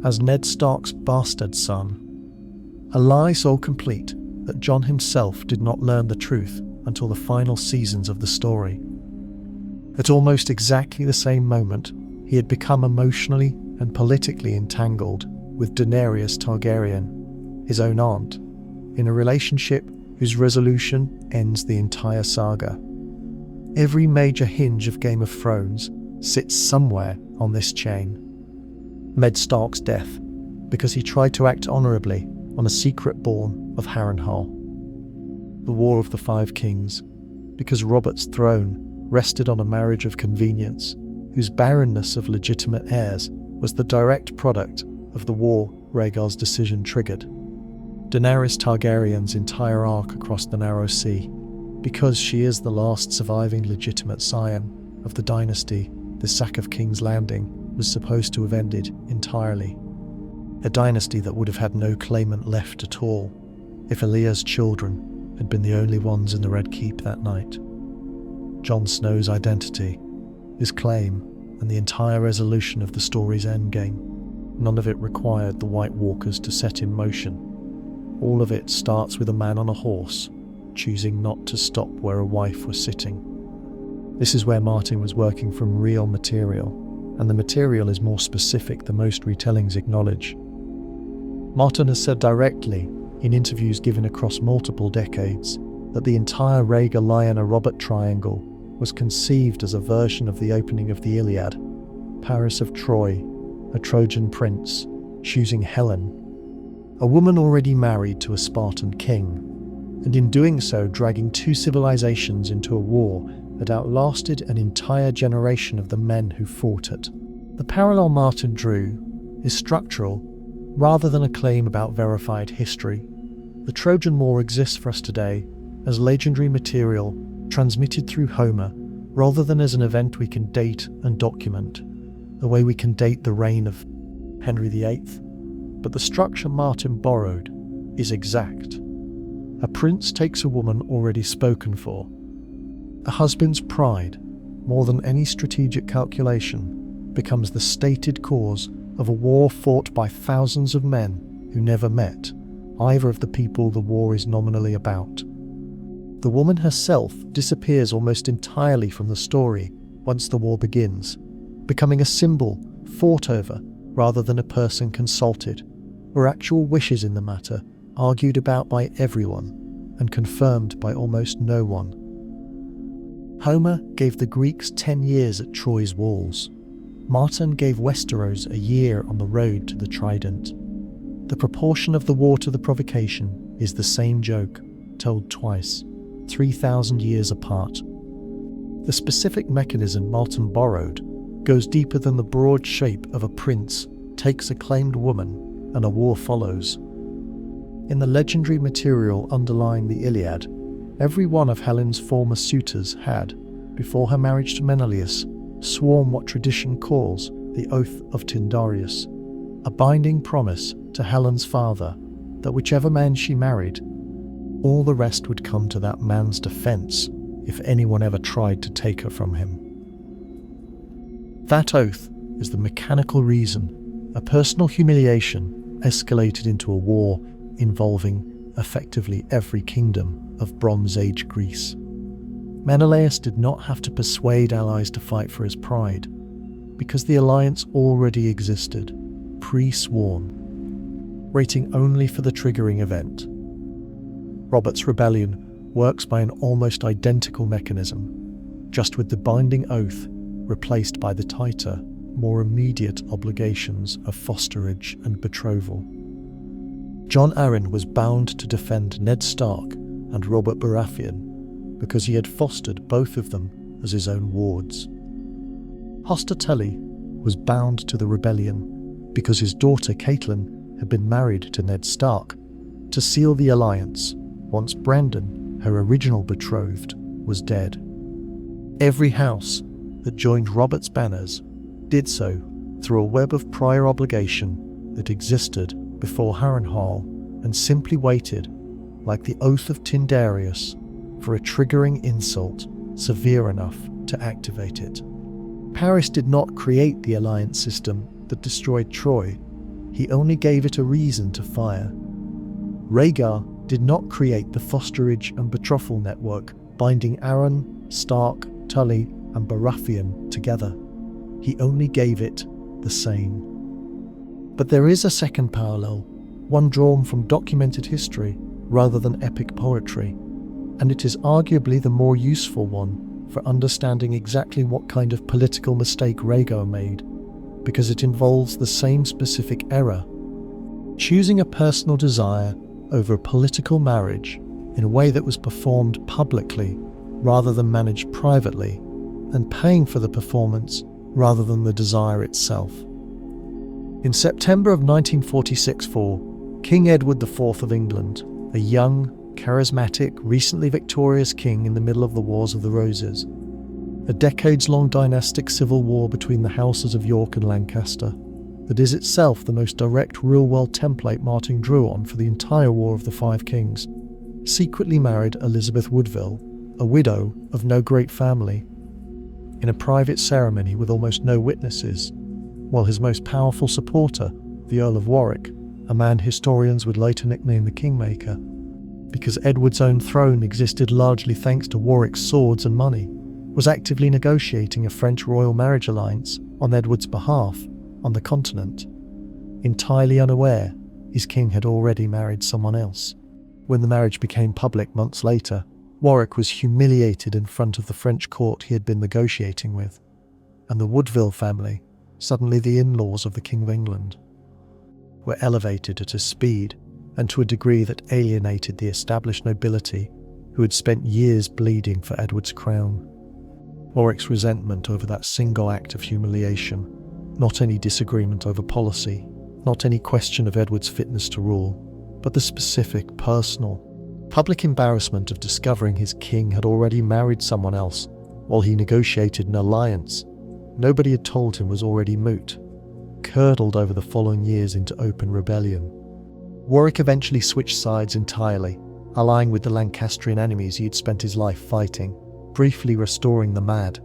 S1: as Ned Stark's bastard son. A lie so complete that Jon himself did not learn the truth until the final seasons of the story. At almost exactly the same moment, he had become emotionally and politically entangled with Daenerys Targaryen, his own aunt, in a relationship whose resolution ends the entire saga. Every major hinge of Game of Thrones sits somewhere on this chain. Ned Stark's death, because he tried to act honourably on a secret born of Harrenhal. The War of the Five Kings, because Robert's throne rested on a marriage of convenience, whose barrenness of legitimate heirs was the direct product of the war Rhaegar's decision triggered. Daenerys Targaryen's entire arc across the Narrow Sea, because she is the last surviving legitimate scion of the dynasty the sack of King's Landing was supposed to have ended entirely. A dynasty that would have had no claimant left at all if Alea's children had been the only ones in the Red Keep that night. Jon Snow's identity, his claim, and the entire resolution of the story's endgame, none of it required the White Walkers to set in motion. All of it starts with a man on a horse, choosing not to stop where a wife was sitting. This is where Martin was working from real material, and the material is more specific than most retellings acknowledge. Martin has said directly, in interviews given across multiple decades, that the entire Rhaegar-Lyanna-Robert triangle was conceived as a version of the opening of the Iliad. Paris of Troy, a Trojan prince, choosing Helen, a woman already married to a Spartan king, and in doing so dragging two civilizations into a war that outlasted an entire generation of the men who fought it. The parallel Martin drew is structural rather than a claim about verified history. The Trojan War exists for us today as legendary material transmitted through Homer rather than as an event we can date and document, the way we can date the reign of Henry VIII. But the structure Martin borrowed is exact. A prince takes a woman already spoken for. A husband's pride, more than any strategic calculation, becomes the stated cause of a war fought by thousands of men who never met either of the people the war is nominally about. The woman herself disappears almost entirely from the story once the war begins, becoming a symbol fought over rather than a person consulted, or actual wishes in the matter argued about by everyone and confirmed by almost no one. Homer gave the Greeks 10 years at Troy's walls. Martin gave Westeros a year on the road to the Trident. The proportion of the war to the provocation is the same joke, told twice, 3,000 years apart. The specific mechanism Martin borrowed goes deeper than the broad shape of a prince takes a claimed woman and a war follows. In the legendary material underlying the Iliad, every one of Helen's former suitors had, before her marriage to Menelaus, sworn what tradition calls the Oath of Tyndareus, a binding promise to Helen's father that whichever man she married, all the rest would come to that man's defense if anyone ever tried to take her from him. That oath is the mechanical reason a personal humiliation escalated into a war involving effectively every kingdom of Bronze Age Greece. Menelaus did not have to persuade allies to fight for his pride, because the alliance already existed, pre-sworn, waiting only for the triggering event. Robert's rebellion works by an almost identical mechanism, just with the binding oath replaced by the tighter, more immediate obligations of fosterage and betrothal. Jon Arryn was bound to defend Ned Stark and Robert Baratheon because he had fostered both of them as his own wards. Hoster Tully was bound to the rebellion because his daughter Catelyn had been married to Ned Stark to seal the alliance once Brandon, her original betrothed, was dead. Every house that joined Robert's banners did so through a web of prior obligation that existed before Harrenhal and simply waited, like the Oath of Tyndareus, for a triggering insult severe enough to activate it. Paris did not create the alliance system that destroyed Troy. He only gave it a reason to fire. Rhaegar did not create the fosterage and betrothal network binding Arryn, Stark, Tully, and Baratheon together. He only gave it the same. But there is a second parallel, one drawn from documented history rather than epic poetry, and it is arguably the more useful one for understanding exactly what kind of political mistake Rhaegar made, because it involves the same specific error: choosing a personal desire over a political marriage in a way that was performed publicly rather than managed privately, and paying for the performance rather than the desire itself. In September of 1946, King Edward IV of England, a young, charismatic, recently victorious king in the middle of the Wars of the Roses, a decades-long dynastic civil war between the houses of York and Lancaster, that is itself the most direct real-world template Martin drew on for the entire War of the Five Kings, secretly married Elizabeth Woodville, a widow of no great family, in a private ceremony with almost no witnesses, while his most powerful supporter, the Earl of Warwick, a man historians would later nickname the Kingmaker, because Edward's own throne existed largely thanks to Warwick's swords and money, was actively negotiating a French royal marriage alliance on Edward's behalf on the continent, entirely unaware his king had already married someone else. When the marriage became public months later, Warwick was humiliated in front of the French court he had been negotiating with, and the Woodville family, suddenly the in-laws of the King of England, were elevated at a speed and to a degree that alienated the established nobility who had spent years bleeding for Edward's crown. Warwick's resentment over that single act of humiliation, not any disagreement over policy, not any question of Edward's fitness to rule, but the specific, personal, public embarrassment of discovering his king had already married someone else while he negotiated an alliance nobody had told him was already moot, curdled over the following years into open rebellion. Warwick eventually switched sides entirely, allying with the Lancastrian enemies he had spent his life fighting, briefly restoring the mad.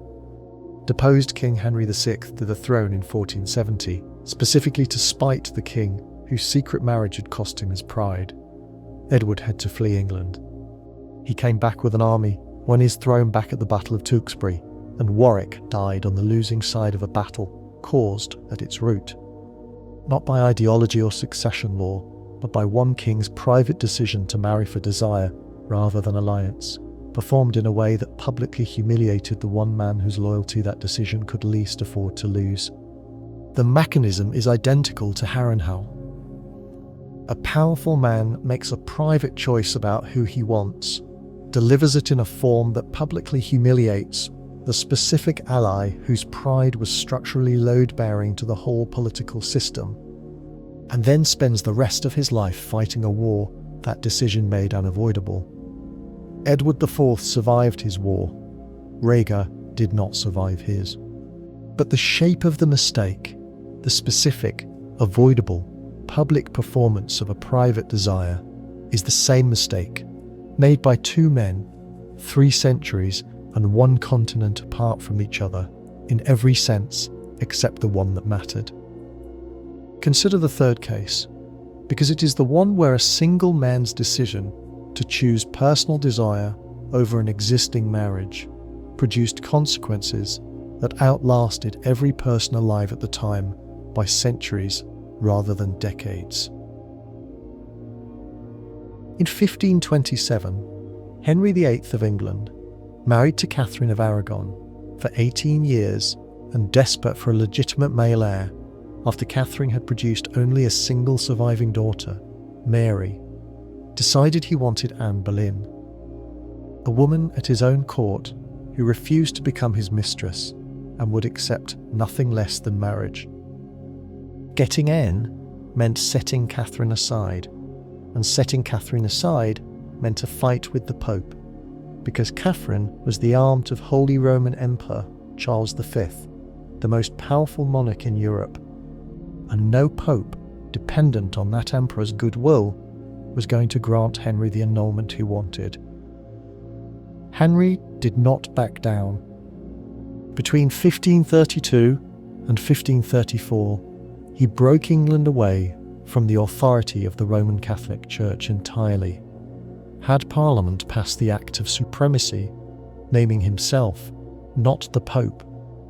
S1: Deposed King Henry VI to the throne in 1470, specifically to spite the king, whose secret marriage had cost him his pride. Edward had to flee England. He came back with an army, won his throne back at the Battle of Tewkesbury, and Warwick died on the losing side of a battle caused at its root, not by ideology or succession law, but by one king's private decision to marry for desire rather than alliance, performed in a way that publicly humiliated the one man whose loyalty that decision could least afford to lose. The mechanism is identical to Harrenhal. A powerful man makes a private choice about who he wants, delivers it in a form that publicly humiliates the specific ally whose pride was structurally load-bearing to the whole political system, and then spends the rest of his life fighting a war that decision made unavoidable. Edward IV survived his war. Rhaegar did not survive his. But the shape of the mistake, the specific, avoidable, public performance of a private desire, is the same mistake, made by two men, 3 centuries and 1 continent apart from each other, in every sense except the one that mattered. Consider the third case, because it is the one where a single man's decision to choose personal desire over an existing marriage produced consequences that outlasted every person alive at the time by centuries rather than decades. In 1527, Henry VIII of England, married to Catherine of Aragon for 18 years and desperate for a legitimate male heir, after Catherine had produced only a single surviving daughter, Mary, decided he wanted Anne Boleyn, a woman at his own court who refused to become his mistress and would accept nothing less than marriage. Getting Anne meant setting Catherine aside, and setting Catherine aside meant a fight with the Pope, because Catherine was the aunt of Holy Roman Emperor Charles V, the most powerful monarch in Europe, and no pope, dependent on that emperor's goodwill, was going to grant Henry the annulment he wanted. Henry did not back down. Between 1532 and 1534, he broke England away from the authority of the Roman Catholic Church entirely. Had Parliament passed the Act of Supremacy, naming himself, not the Pope,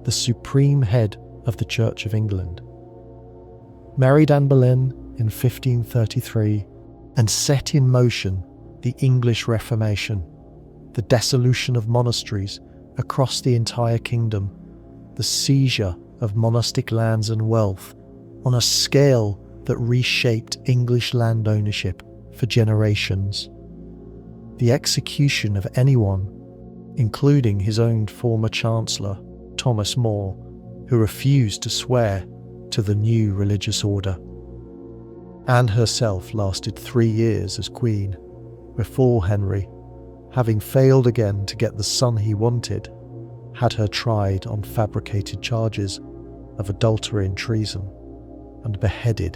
S1: the supreme head of the Church of England. Married Anne Boleyn in 1533 and set in motion the English Reformation, the dissolution of monasteries across the entire kingdom, the seizure of monastic lands and wealth on a scale that reshaped English land ownership for generations. The execution of anyone, including his own former Chancellor, Thomas More, who refused to swear to the new religious order. Anne herself lasted 3 years as queen, before Henry, having failed again to get the son he wanted, had her tried on fabricated charges of adultery and treason and beheaded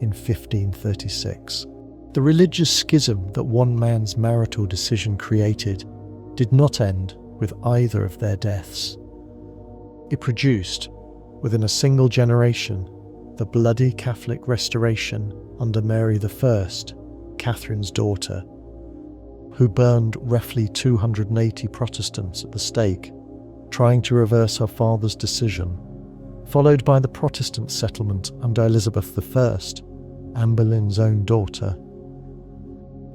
S1: in 1536. The religious schism that one man's marital decision created did not end with either of their deaths. It produced, within a single generation, the bloody Catholic Restoration under Mary I, Catherine's daughter, who burned roughly 280 Protestants at the stake, trying to reverse her father's decision, followed by the Protestant settlement under Elizabeth I, Anne Boleyn's own daughter,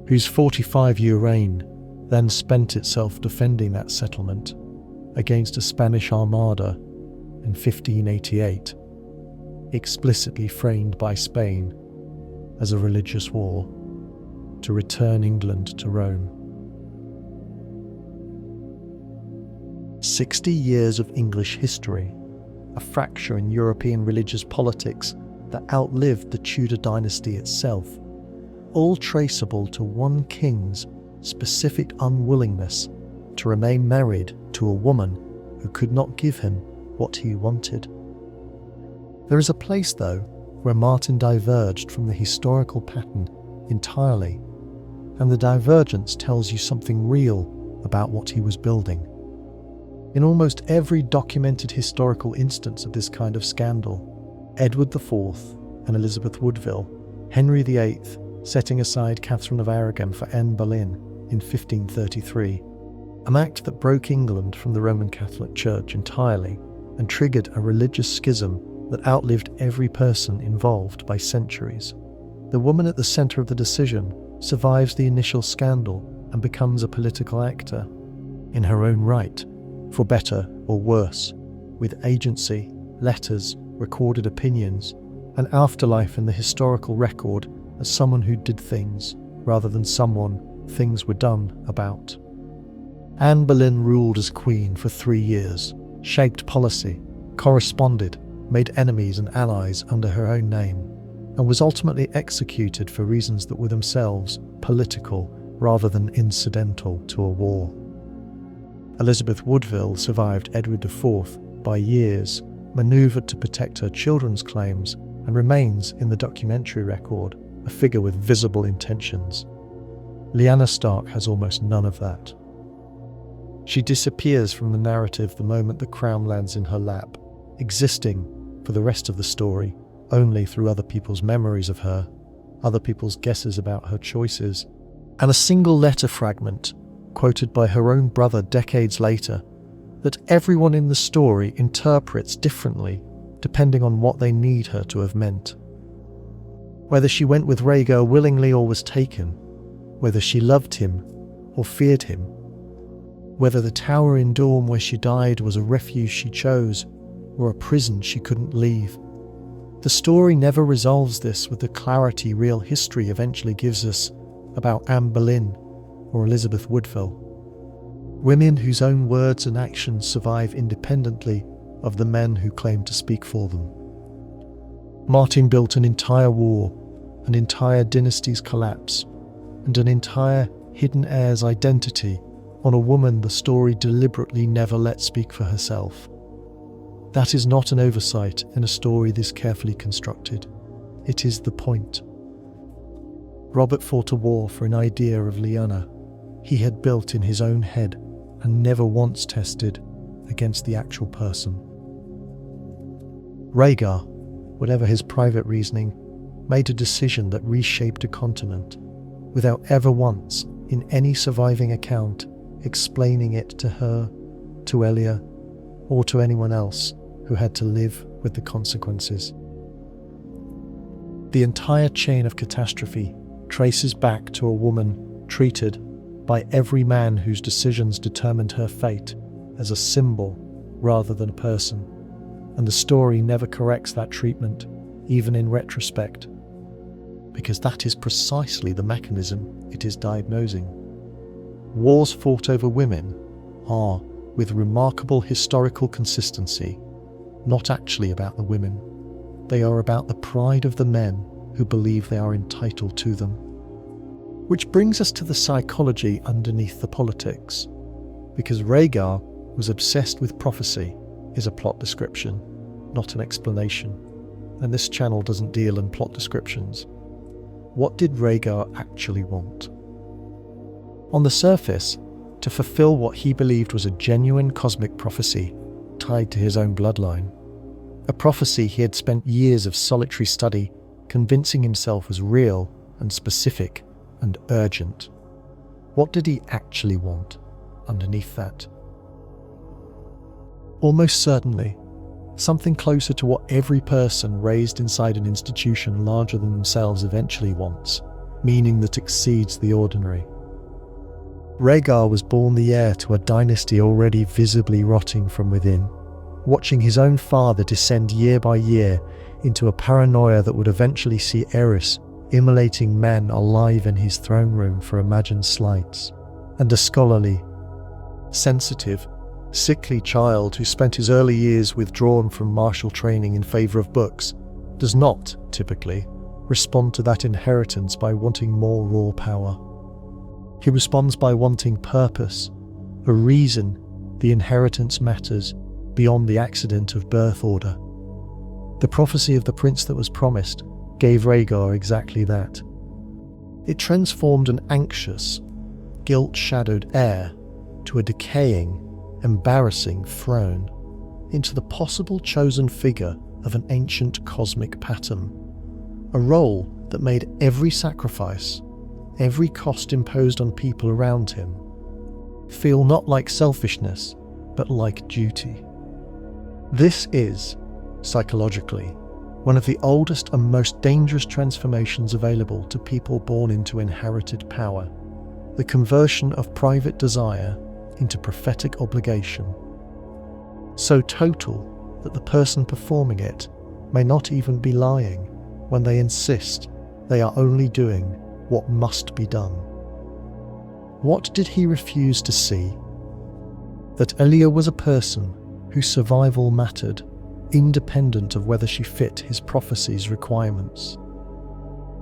S1: whose 45-year reign then spent itself defending that settlement against a Spanish armada in 1588, explicitly framed by Spain as a religious war to return England to Rome. 60 years of English history, a fracture in European religious politics that outlived the Tudor dynasty itself, all traceable to one king's specific unwillingness to remain married to a woman who could not give him what he wanted. There is a place, though, where Martin diverged from the historical pattern entirely, and the divergence tells you something real about what he was building. In almost every documented historical instance of this kind of scandal, Edward IV and Elizabeth Woodville, Henry VIII setting aside Catherine of Aragon for Anne Boleyn in 1533, an act that broke England from the Roman Catholic Church entirely and triggered a religious schism that outlived every person involved by centuries. The woman at the centre of the decision survives the initial scandal and becomes a political actor, in her own right, for better or worse, with agency, letters, recorded opinions, an afterlife in the historical record as someone who did things, rather than someone things were done about. Anne Boleyn ruled as queen for 3 years, shaped policy, corresponded, made enemies and allies under her own name, and was ultimately executed for reasons that were themselves political rather than incidental to a war. Elizabeth Woodville survived Edward IV by years, manoeuvred to protect her children's claims, and remains, in the documentary record, a figure with visible intentions. Lyanna Stark has almost none of that. She disappears from the narrative the moment the crown lands in her lap, existing, for the rest of the story, only through other people's memories of her, other people's guesses about her choices, and a single letter fragment, quoted by her own brother decades later, that everyone in the story interprets differently depending on what they need her to have meant. Whether she went with Rhaegar willingly or was taken, whether she loved him or feared him, whether the tower in Dorne where she died was a refuge she chose or a prison she couldn't leave. The story never resolves this with the clarity real history eventually gives us about Anne Boleyn or Elizabeth Woodville. Women whose own words and actions survive independently of the men who claim to speak for them. Martin built an entire war, an entire dynasty's collapse, and an entire hidden heir's identity on a woman the story deliberately never let speak for herself. That is not an oversight in a story this carefully constructed. It is the point. Robert fought a war for an idea of Lyanna he had built in his own head and never once tested against the actual person. Rhaegar, whatever his private reasoning, made a decision that reshaped a continent, without ever once, in any surviving account, explaining it to her, to Elia, or to anyone else who had to live with the consequences. The entire chain of catastrophe traces back to a woman treated by every man whose decisions determined her fate as a symbol rather than a person, and the story never corrects that treatment, even in retrospect, because that is precisely the mechanism it is diagnosing. Wars fought over women are, with remarkable historical consistency, not actually about the women. They are about the pride of the men who believe they are entitled to them. Which brings us to the psychology underneath the politics. Because Rhaegar was obsessed with prophecy is a plot description, not an explanation. And this channel doesn't deal in plot descriptions. What did Rhaegar actually want? On the surface, to fulfill what he believed was a genuine cosmic prophecy tied to his own bloodline. A prophecy he had spent years of solitary study convincing himself was real and specific and urgent. What did he actually want underneath that? Almost certainly, something closer to what every person raised inside an institution larger than themselves eventually wants, meaning that exceeds the ordinary. Rhaegar was born the heir to a dynasty already visibly rotting from within, watching his own father descend year by year into a paranoia that would eventually see Aerys immolating men alive in his throne room for imagined slights, and a scholarly, sensitive, sickly child who spent his early years withdrawn from martial training in favour of books does not, typically, respond to that inheritance by wanting more raw power. He responds by wanting purpose, a reason the inheritance matters beyond the accident of birth order. The prophecy of the prince that was promised gave Rhaegar exactly that. It transformed an anxious, guilt-shadowed heir to a decaying, embarrassing throne into the possible chosen figure of an ancient cosmic pattern, a role that made every sacrifice, every cost imposed on people around him, feel not like selfishness, but like duty. This is, psychologically, one of the oldest and most dangerous transformations available to people born into inherited power, the conversion of private desire into prophetic obligation, so total that the person performing it may not even be lying when they insist they are only doing what must be done. What did he refuse to see? That Elia was a person whose survival mattered, independent of whether she fit his prophecy's requirements.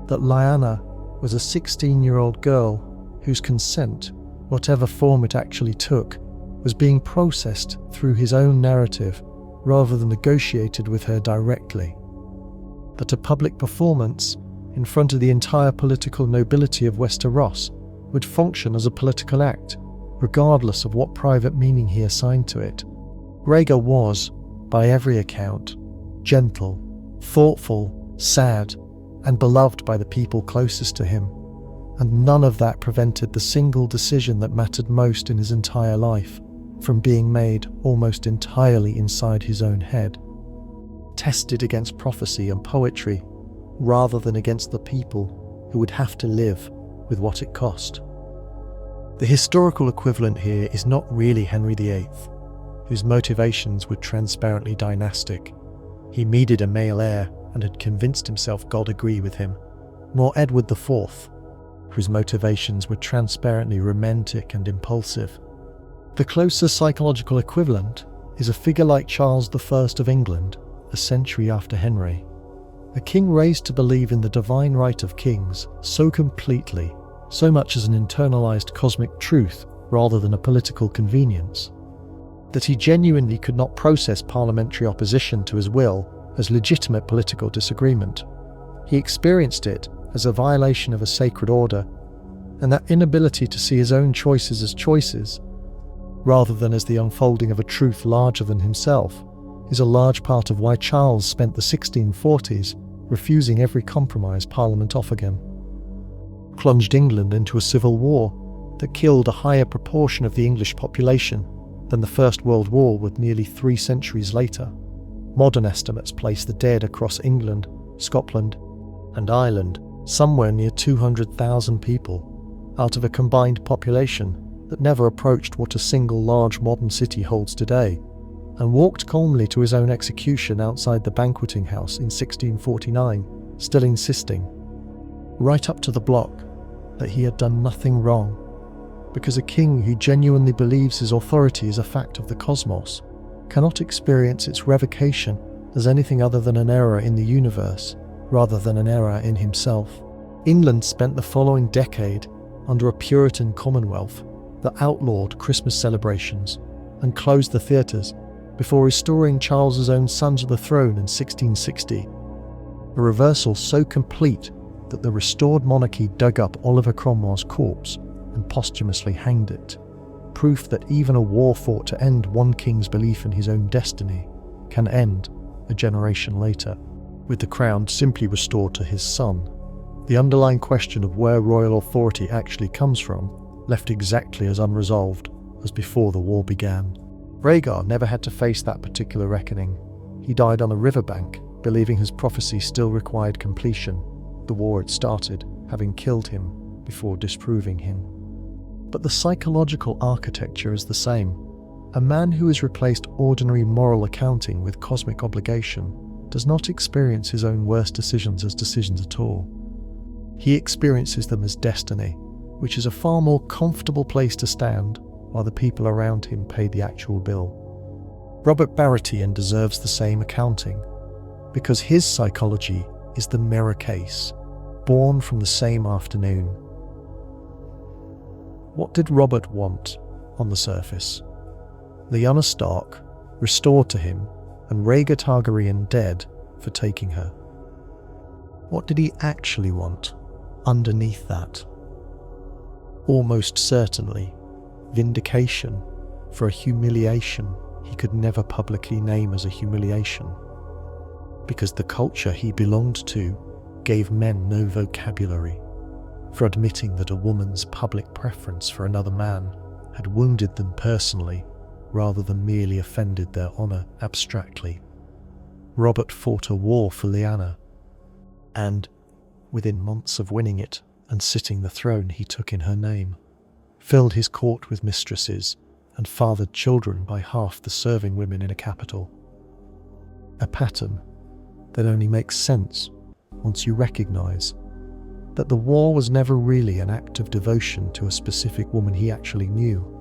S1: That Lyanna was a 16-year-old girl whose consent, whatever form it actually took, was being processed through his own narrative rather than negotiated with her directly. That a public performance in front of the entire political nobility of Westeros would function as a political act, regardless of what private meaning he assigned to it. Rhaegar was, by every account, gentle, thoughtful, sad, and beloved by the people closest to him, and none of that prevented the single decision that mattered most in his entire life from being made almost entirely inside his own head, tested against prophecy and poetry, rather than against the people who would have to live with what it cost. The historical equivalent here is not really Henry VIII, whose motivations were transparently dynastic. He needed a male heir and had convinced himself God agreed with him, nor Edward IV, whose motivations were transparently romantic and impulsive. The closer psychological equivalent is a figure like Charles I of England, a century after Henry. A king raised to believe in the divine right of kings so completely, so much as an internalized cosmic truth rather than a political convenience, that he genuinely could not process parliamentary opposition to his will as legitimate political disagreement. He experienced it as a violation of a sacred order, and that inability to see his own choices as choices, rather than as the unfolding of a truth larger than himself, is a large part of why Charles spent the 1640s refusing every compromise Parliament offered him, plunged England into a civil war that killed a higher proportion of the English population than the First World War would nearly 3 centuries later. Modern estimates place the dead across England, Scotland, and Ireland somewhere near 200,000 people, out of a combined population that never approached what a single large modern city holds today, and walked calmly to his own execution outside the banqueting house in 1649, still insisting, right up to the block, that he had done nothing wrong, because a king who genuinely believes his authority is a fact of the cosmos cannot experience its revocation as anything other than an error in the universe, rather than an error in himself. England spent the following decade under a Puritan Commonwealth that outlawed Christmas celebrations and closed the theatres before restoring Charles's own son to the throne in 1660. A reversal so complete that the restored monarchy dug up Oliver Cromwell's corpse and posthumously hanged it. Proof that even a war fought to end one king's belief in his own destiny can end a generation later, with the crown simply restored to his son. The underlying question of where royal authority actually comes from left exactly as unresolved as before the war began. Rhaegar never had to face that particular reckoning. He died on a riverbank, believing his prophecy still required completion. The war had started, having killed him before disproving him. But the psychological architecture is the same. A man who has replaced ordinary moral accounting with cosmic obligation does not experience his own worst decisions as decisions at all. He experiences them as destiny, which is a far more comfortable place to stand while the people around him pay the actual bill. Robert Baratheon deserves the same accounting, because his psychology is the mirror case, born from the same afternoon. What did Robert want on the surface? Lyanna Stark restored to him, and Rhaegar Targaryen dead for taking her. What did he actually want underneath that? Almost certainly vindication for a humiliation he could never publicly name as a humiliation, because the culture he belonged to gave men no vocabulary for admitting that a woman's public preference for another man had wounded them personally rather than merely offended their honour abstractly. Robert fought a war for Lyanna, and within months of winning it and sitting the throne he took in her name, filled his court with mistresses and fathered children by half the serving women in a capital. A pattern that only makes sense once you recognise that the war was never really an act of devotion to a specific woman he actually knew.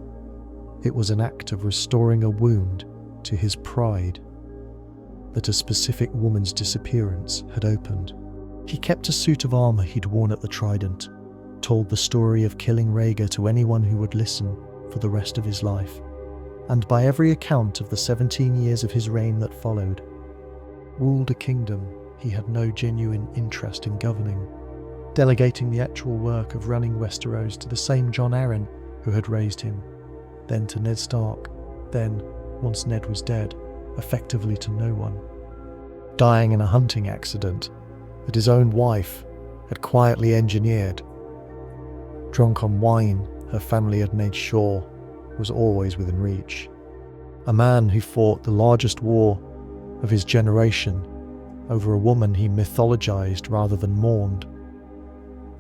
S1: It was an act of restoring a wound to his pride that a specific woman's disappearance had opened. He kept a suit of armour he'd worn at the Trident, told the story of killing Rhaegar to anyone who would listen for the rest of his life, and by every account of the 17 years of his reign that followed, ruled a kingdom he had no genuine interest in governing, delegating the actual work of running Westeros to the same Jon Arryn who had raised him, then to Ned Stark, then, once Ned was dead, effectively to no one, dying in a hunting accident that his own wife had quietly engineered. Drunk on wine her family had made sure was always within reach. A man who fought the largest war of his generation over a woman he mythologized rather than mourned,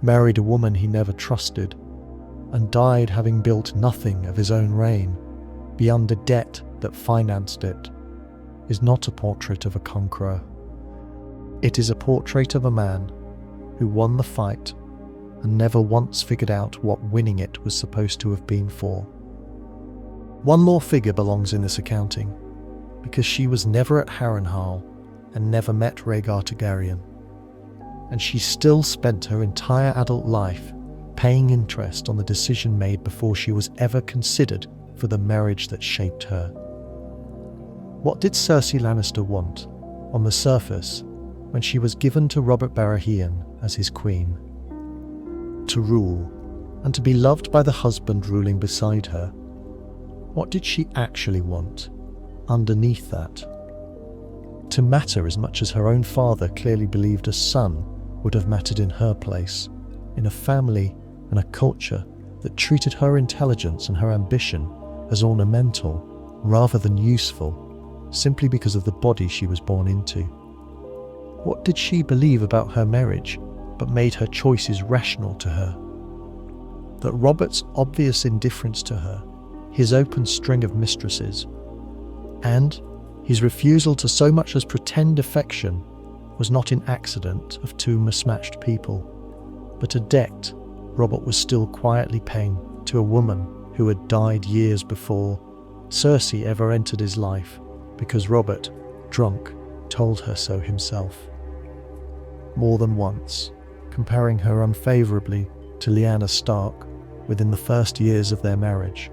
S1: married a woman he never trusted, and died having built nothing of his own reign beyond a debt that financed it, is not a portrait of a conqueror. It is a portrait of a man who won the fight and never once figured out what winning it was supposed to have been for. One more figure belongs in this accounting, because she was never at Harrenhal and never met Rhaegar Targaryen, and she still spent her entire adult life paying interest on the decision made before she was ever considered for the marriage that shaped her. What did Cersei Lannister want, on the surface, when she was given to Robert Baratheon as his queen? To rule, and to be loved by the husband ruling beside her. What did she actually want underneath that? To matter as much as her own father clearly believed a son would have mattered in her place, in a family and a culture that treated her intelligence and her ambition as ornamental rather than useful, simply because of the body she was born into. What did she believe about her marriage but made her choices rational to her? That Robert's obvious indifference to her, his open string of mistresses, and his refusal to so much as pretend affection was not an accident of two mismatched people, but a debt Robert was still quietly paying to a woman who had died years before Cersei ever entered his life because Robert, drunk, told her so himself. More than once, comparing her unfavourably to Lyanna Stark within the first years of their marriage.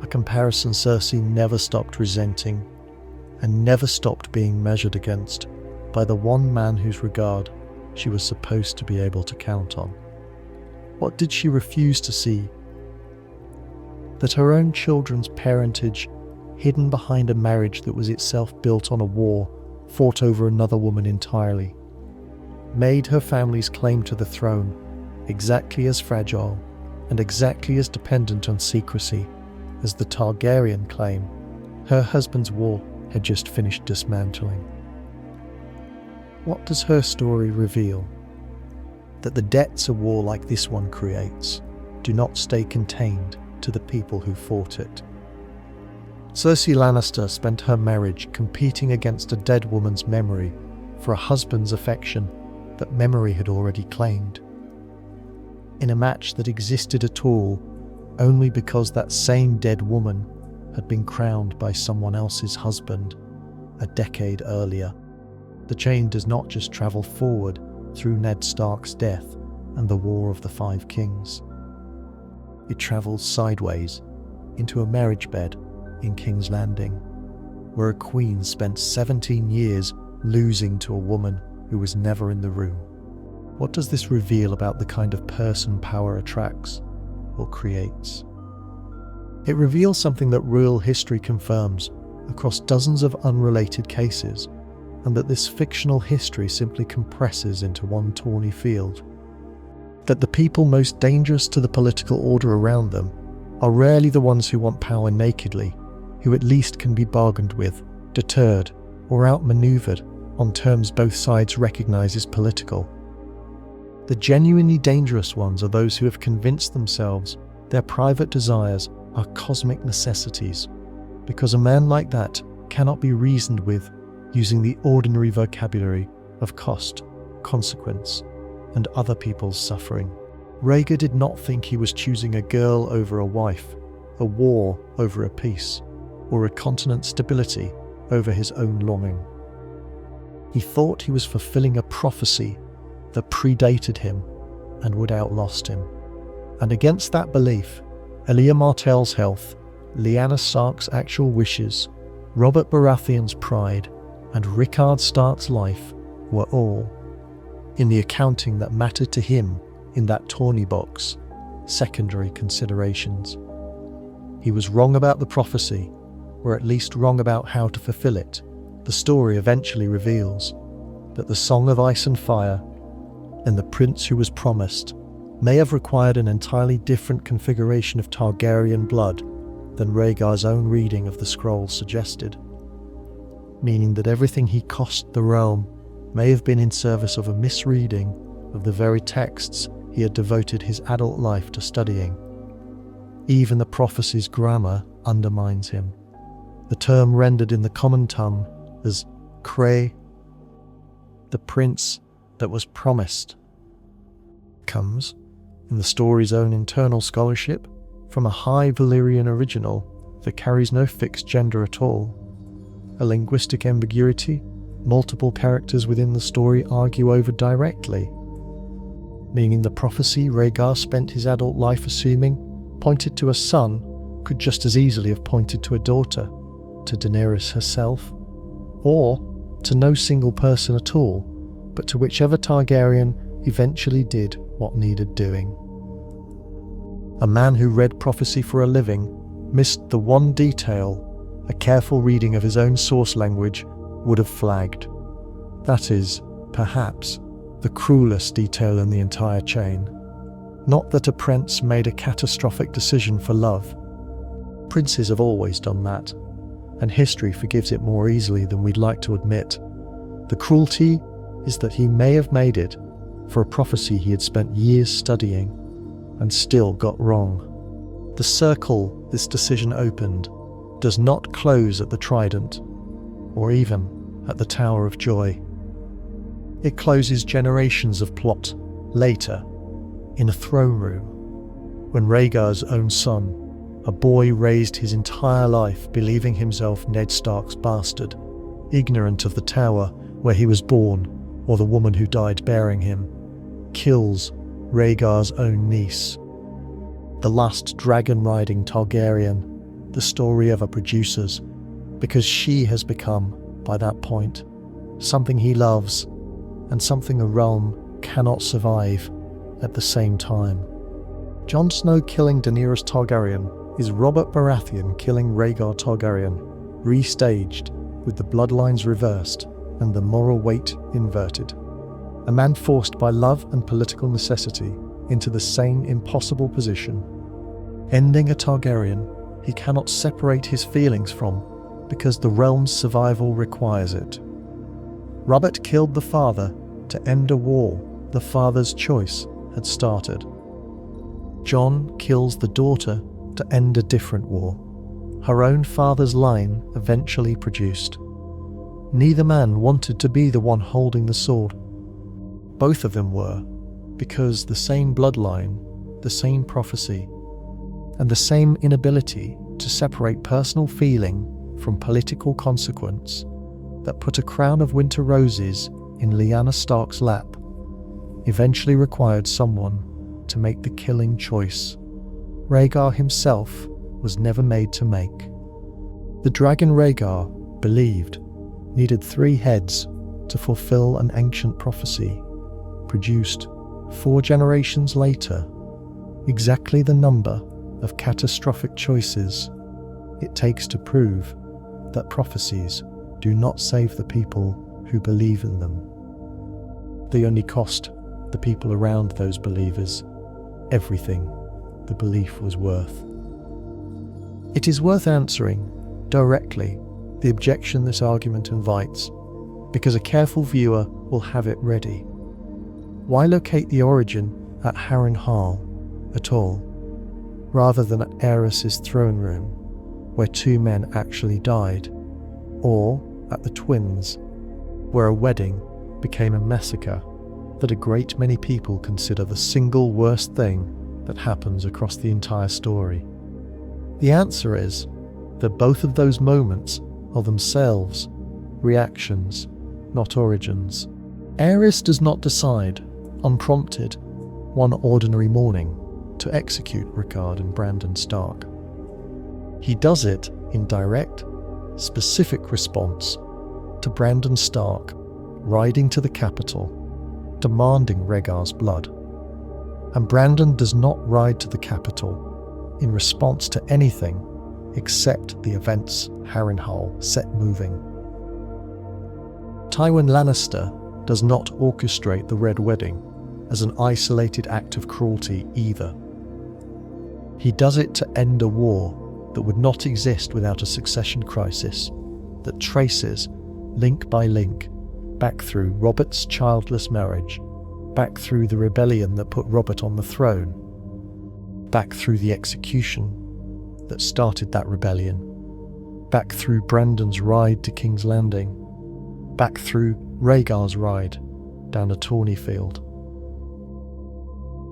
S1: A comparison Cersei never stopped resenting and never stopped being measured against by the one man whose regard she was supposed to be able to count on. What did she refuse to see? That her own children's parentage, hidden behind a marriage that was itself built on a war fought over another woman entirely, made her family's claim to the throne exactly as fragile and exactly as dependent on secrecy as the Targaryen claim her husband's war had just finished dismantling. What does her story reveal? That the debts a war like this one creates do not stay contained to the people who fought it. Cersei Lannister spent her marriage competing against a dead woman's memory for a husband's affection that memory had already claimed. In a match that existed at all only because that same dead woman had been crowned by someone else's husband a decade earlier. The chain does not just travel forward through Ned Stark's death and the War of the Five Kings. It travels sideways into a marriage bed in King's Landing, where a queen spent 17 years losing to a woman who was never in the room. What does this reveal about the kind of person power attracts or creates? It reveals something that real history confirms across dozens of unrelated cases, and that this fictional history simply compresses into one tawny field. That the people most dangerous to the political order around them are rarely the ones who want power nakedly, who at least can be bargained with, deterred, or outmaneuvered on terms both sides recognise as political. The genuinely dangerous ones are those who have convinced themselves their private desires are cosmic necessities, because a man like that cannot be reasoned with using the ordinary vocabulary of cost, consequence, and other people's suffering. Rhaegar did not think he was choosing a girl over a wife, a war over a peace, or a continent's stability over his own longing. He thought he was fulfilling a prophecy that predated him and would outlast him. And against that belief, Elia Martell's health, Lyanna Stark's actual wishes, Robert Baratheon's pride, and Rickard Stark's life were all, in the accounting that mattered to him in that tawny box, secondary considerations. He was wrong about the prophecy, or at least wrong about how to fulfill it. The story eventually reveals that the Song of Ice and Fire and the prince who was promised may have required an entirely different configuration of Targaryen blood than Rhaegar's own reading of the scroll suggested, meaning that everything he cost the realm may have been in service of a misreading of the very texts he had devoted his adult life to studying. Even the prophecy's grammar undermines him. The term rendered in the common tongue as Cray, the prince that was promised, comes, in the story's own internal scholarship, from a High Valyrian original that carries no fixed gender at all. A linguistic ambiguity multiple characters within the story argue over directly, meaning the prophecy Rhaegar spent his adult life assuming pointed to a son could just as easily have pointed to a daughter, to Daenerys herself, or to no single person at all, but to whichever Targaryen eventually did what needed doing. A man who read prophecy for a living missed the one detail a careful reading of his own source language would have flagged. That is, perhaps, the cruelest detail in the entire chain. Not that a prince made a catastrophic decision for love. Princes have always done that, and history forgives it more easily than we'd like to admit. The cruelty is that he may have made it for a prophecy he had spent years studying and still got wrong. The circle this decision opened does not close at the Trident, or even at the Tower of Joy. It closes generations of plot later, in a throne room, when Rhaegar's own son a boy raised his entire life believing himself Ned Stark's bastard, ignorant of the tower where he was born or the woman who died bearing him, kills Rhaegar's own niece. The last dragon-riding Targaryen, the story of her producers, because she has become, by that point, something he loves and something a realm cannot survive at the same time. Jon Snow killing Daenerys Targaryen is Robert Baratheon killing Rhaegar Targaryen, restaged with the bloodlines reversed and the moral weight inverted. A man forced by love and political necessity into the same impossible position. Ending a Targaryen he cannot separate his feelings from because the realm's survival requires it. Robert killed the father to end a war the father's choice had started. Jon kills the daughter to end a different war her own father's line eventually produced. Neither man wanted to be the one holding the sword. Both of them were, because the same bloodline, the same prophecy, and the same inability to separate personal feeling from political consequence that put a crown of winter roses in Lyanna Stark's lap eventually required someone to make the killing choice Rhaegar himself was never made to make. The dragon Rhaegar believed needed 3 heads to fulfill an ancient prophecy, produced 4 generations later, exactly the number of catastrophic choices it takes to prove that prophecies do not save the people who believe in them. They only cost the people around those believers everything the belief was worth. It is worth answering directly the objection this argument invites, because a careful viewer will have it ready. Why locate the origin at Harrenhal at all, rather than at Aerys' throne room, where 2 men actually died, or at the twins, where a wedding became a massacre that a great many people consider the single worst thing that happens across the entire story? The answer is that both of those moments are themselves reactions, not origins. Aerys does not decide, unprompted, one ordinary morning to execute Rickard and Brandon Stark. He does it in direct, specific response to Brandon Stark riding to the capital, demanding Rhaegar's blood. And Brandon does not ride to the capital in response to anything except the events Harrenhal set moving. Tywin Lannister does not orchestrate the Red Wedding as an isolated act of cruelty either. He does it to end a war that would not exist without a succession crisis that traces, link by link, back through Robert's childless marriage, back through the rebellion that put Robert on the throne, back through the execution that started that rebellion, back through Brandon's ride to King's Landing, back through Rhaegar's ride down a tawny field.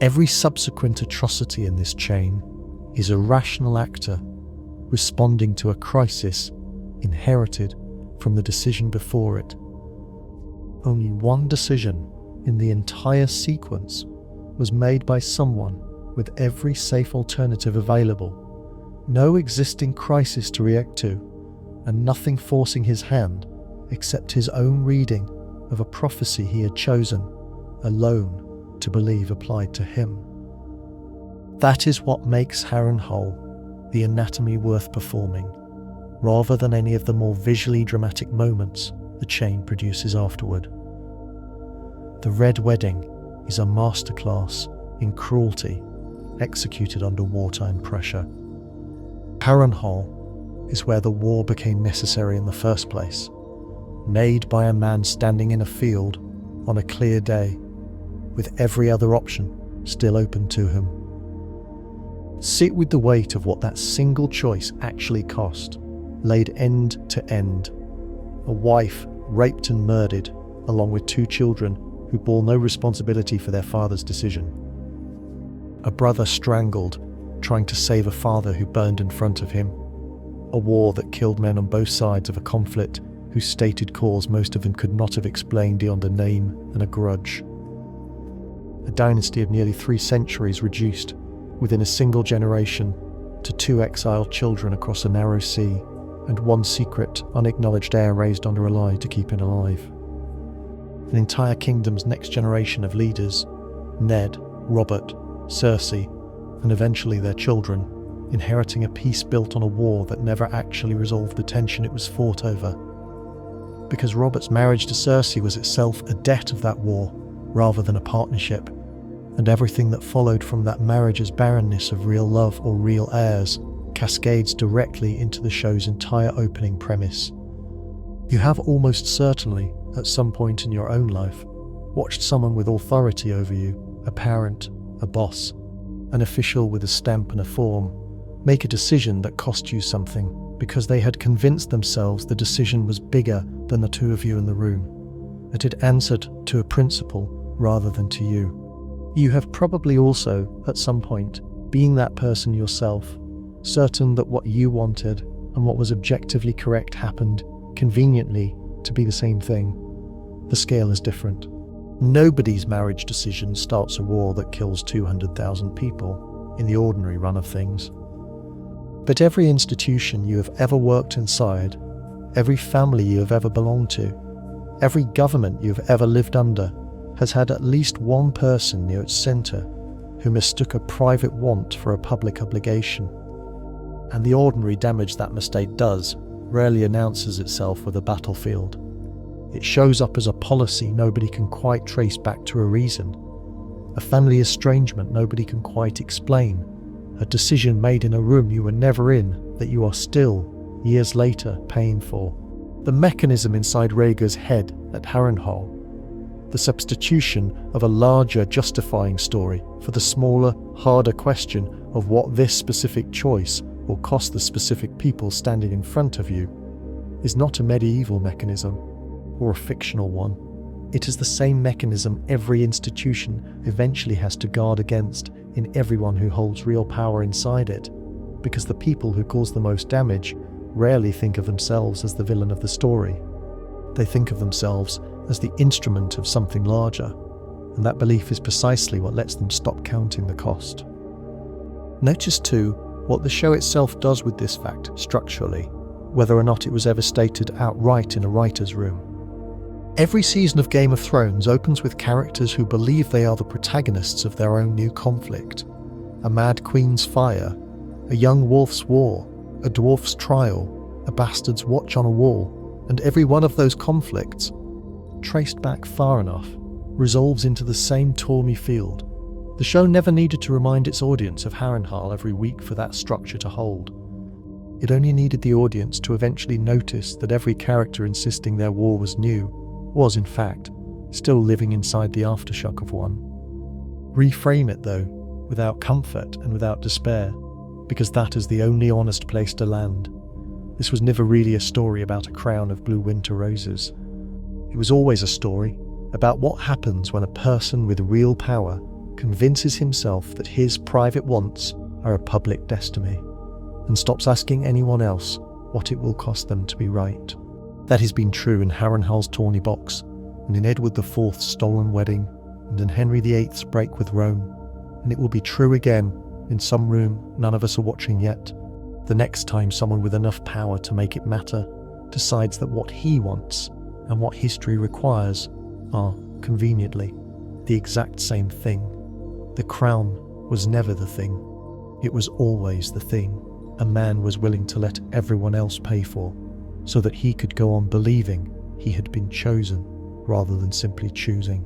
S1: Every subsequent atrocity in this chain is a rational actor responding to a crisis inherited from the decision before it. Only one decision in the entire sequence was made by someone with every safe alternative available, no existing crisis to react to, and nothing forcing his hand except his own reading of a prophecy he had chosen alone to believe applied to him. That is what makes Harrenhal the anatomy worth performing, rather than any of the more visually dramatic moments the chain produces afterward. The Red Wedding is a masterclass in cruelty executed under wartime pressure. Harrenhal is where the war became necessary in the first place, made by a man standing in a field on a clear day, with every other option still open to him. Sit with the weight of what that single choice actually cost, laid end to end. A wife raped and murdered, along with 2 children who bore no responsibility for their father's decision. A brother strangled trying to save a father who burned in front of him. A war that killed men on both sides of a conflict whose stated cause most of them could not have explained beyond a name and a grudge. A dynasty of nearly 3 centuries reduced, within a single generation, to 2 exiled children across a narrow sea, and 1 secret, unacknowledged heir raised under a lie to keep it alive. An entire kingdom's next generation of leaders, Ned, Robert, Cersei, and eventually their children, inheriting a peace built on a war that never actually resolved the tension it was fought over. Because Robert's marriage to Cersei was itself a debt of that war, rather than a partnership, and everything that followed from that marriage's barrenness of real love or real heirs cascades directly into the show's entire opening premise. You have almost certainly, at some point in your own life, watched someone with authority over you, a parent, a boss, an official with a stamp and a form, make a decision that cost you something because they had convinced themselves the decision was bigger than the 2 of you in the room, that it answered to a principle rather than to you. You have probably also, at some point, been that person yourself, certain that what you wanted and what was objectively correct happened, conveniently, to be the same thing. The scale is different. Nobody's marriage decision starts a war that kills 200,000 people in the ordinary run of things. But every institution you have ever worked inside, every family you have ever belonged to, every government you have ever lived under, has had at least one person near its centre who mistook a private want for a public obligation. And the ordinary damage that mistake does rarely announces itself with a battlefield. It shows up as a policy nobody can quite trace back to a reason, a family estrangement nobody can quite explain, a decision made in a room you were never in that you are still, years later, paying for. The mechanism inside Rhaegar's head at Harrenhal, the substitution of a larger justifying story for the smaller, harder question of what this specific choice will cost the specific people standing in front of you, is not a medieval mechanism or a fictional one. It is the same mechanism every institution eventually has to guard against in everyone who holds real power inside it, because the people who cause the most damage rarely think of themselves as the villain of the story. They think of themselves as the instrument of something larger, and that belief is precisely what lets them stop counting the cost. Notice too what the show itself does with this fact structurally, whether or not it was ever stated outright in a writer's room. Every season of Game of Thrones opens with characters who believe they are the protagonists of their own new conflict. A mad queen's fire, a young wolf's war, a dwarf's trial, a bastard's watch on a wall, and every one of those conflicts, traced back far enough, resolves into the same Tormy field. The show never needed to remind its audience of Harrenhal every week for that structure to hold. It only needed the audience to eventually notice that every character insisting their war was new was, in fact, still living inside the aftershock of one. Reframe it, though, without comfort and without despair, because that is the only honest place to land. This was never really a story about a crown of blue winter roses. It was always a story about what happens when a person with real power convinces himself that his private wants are a public destiny, and stops asking anyone else what it will cost them to be right. That has been true in Harrenhal's tawny box, and in Edward IV's stolen wedding, and in Henry VIII's break with Rome, and it will be true again in some room none of us are watching yet, the next time someone with enough power to make it matter decides that what he wants and what history requires are, conveniently, the exact same thing. The crown was never the thing. It was always the thing a man was willing to let everyone else pay for, so that he could go on believing he had been chosen rather than simply choosing.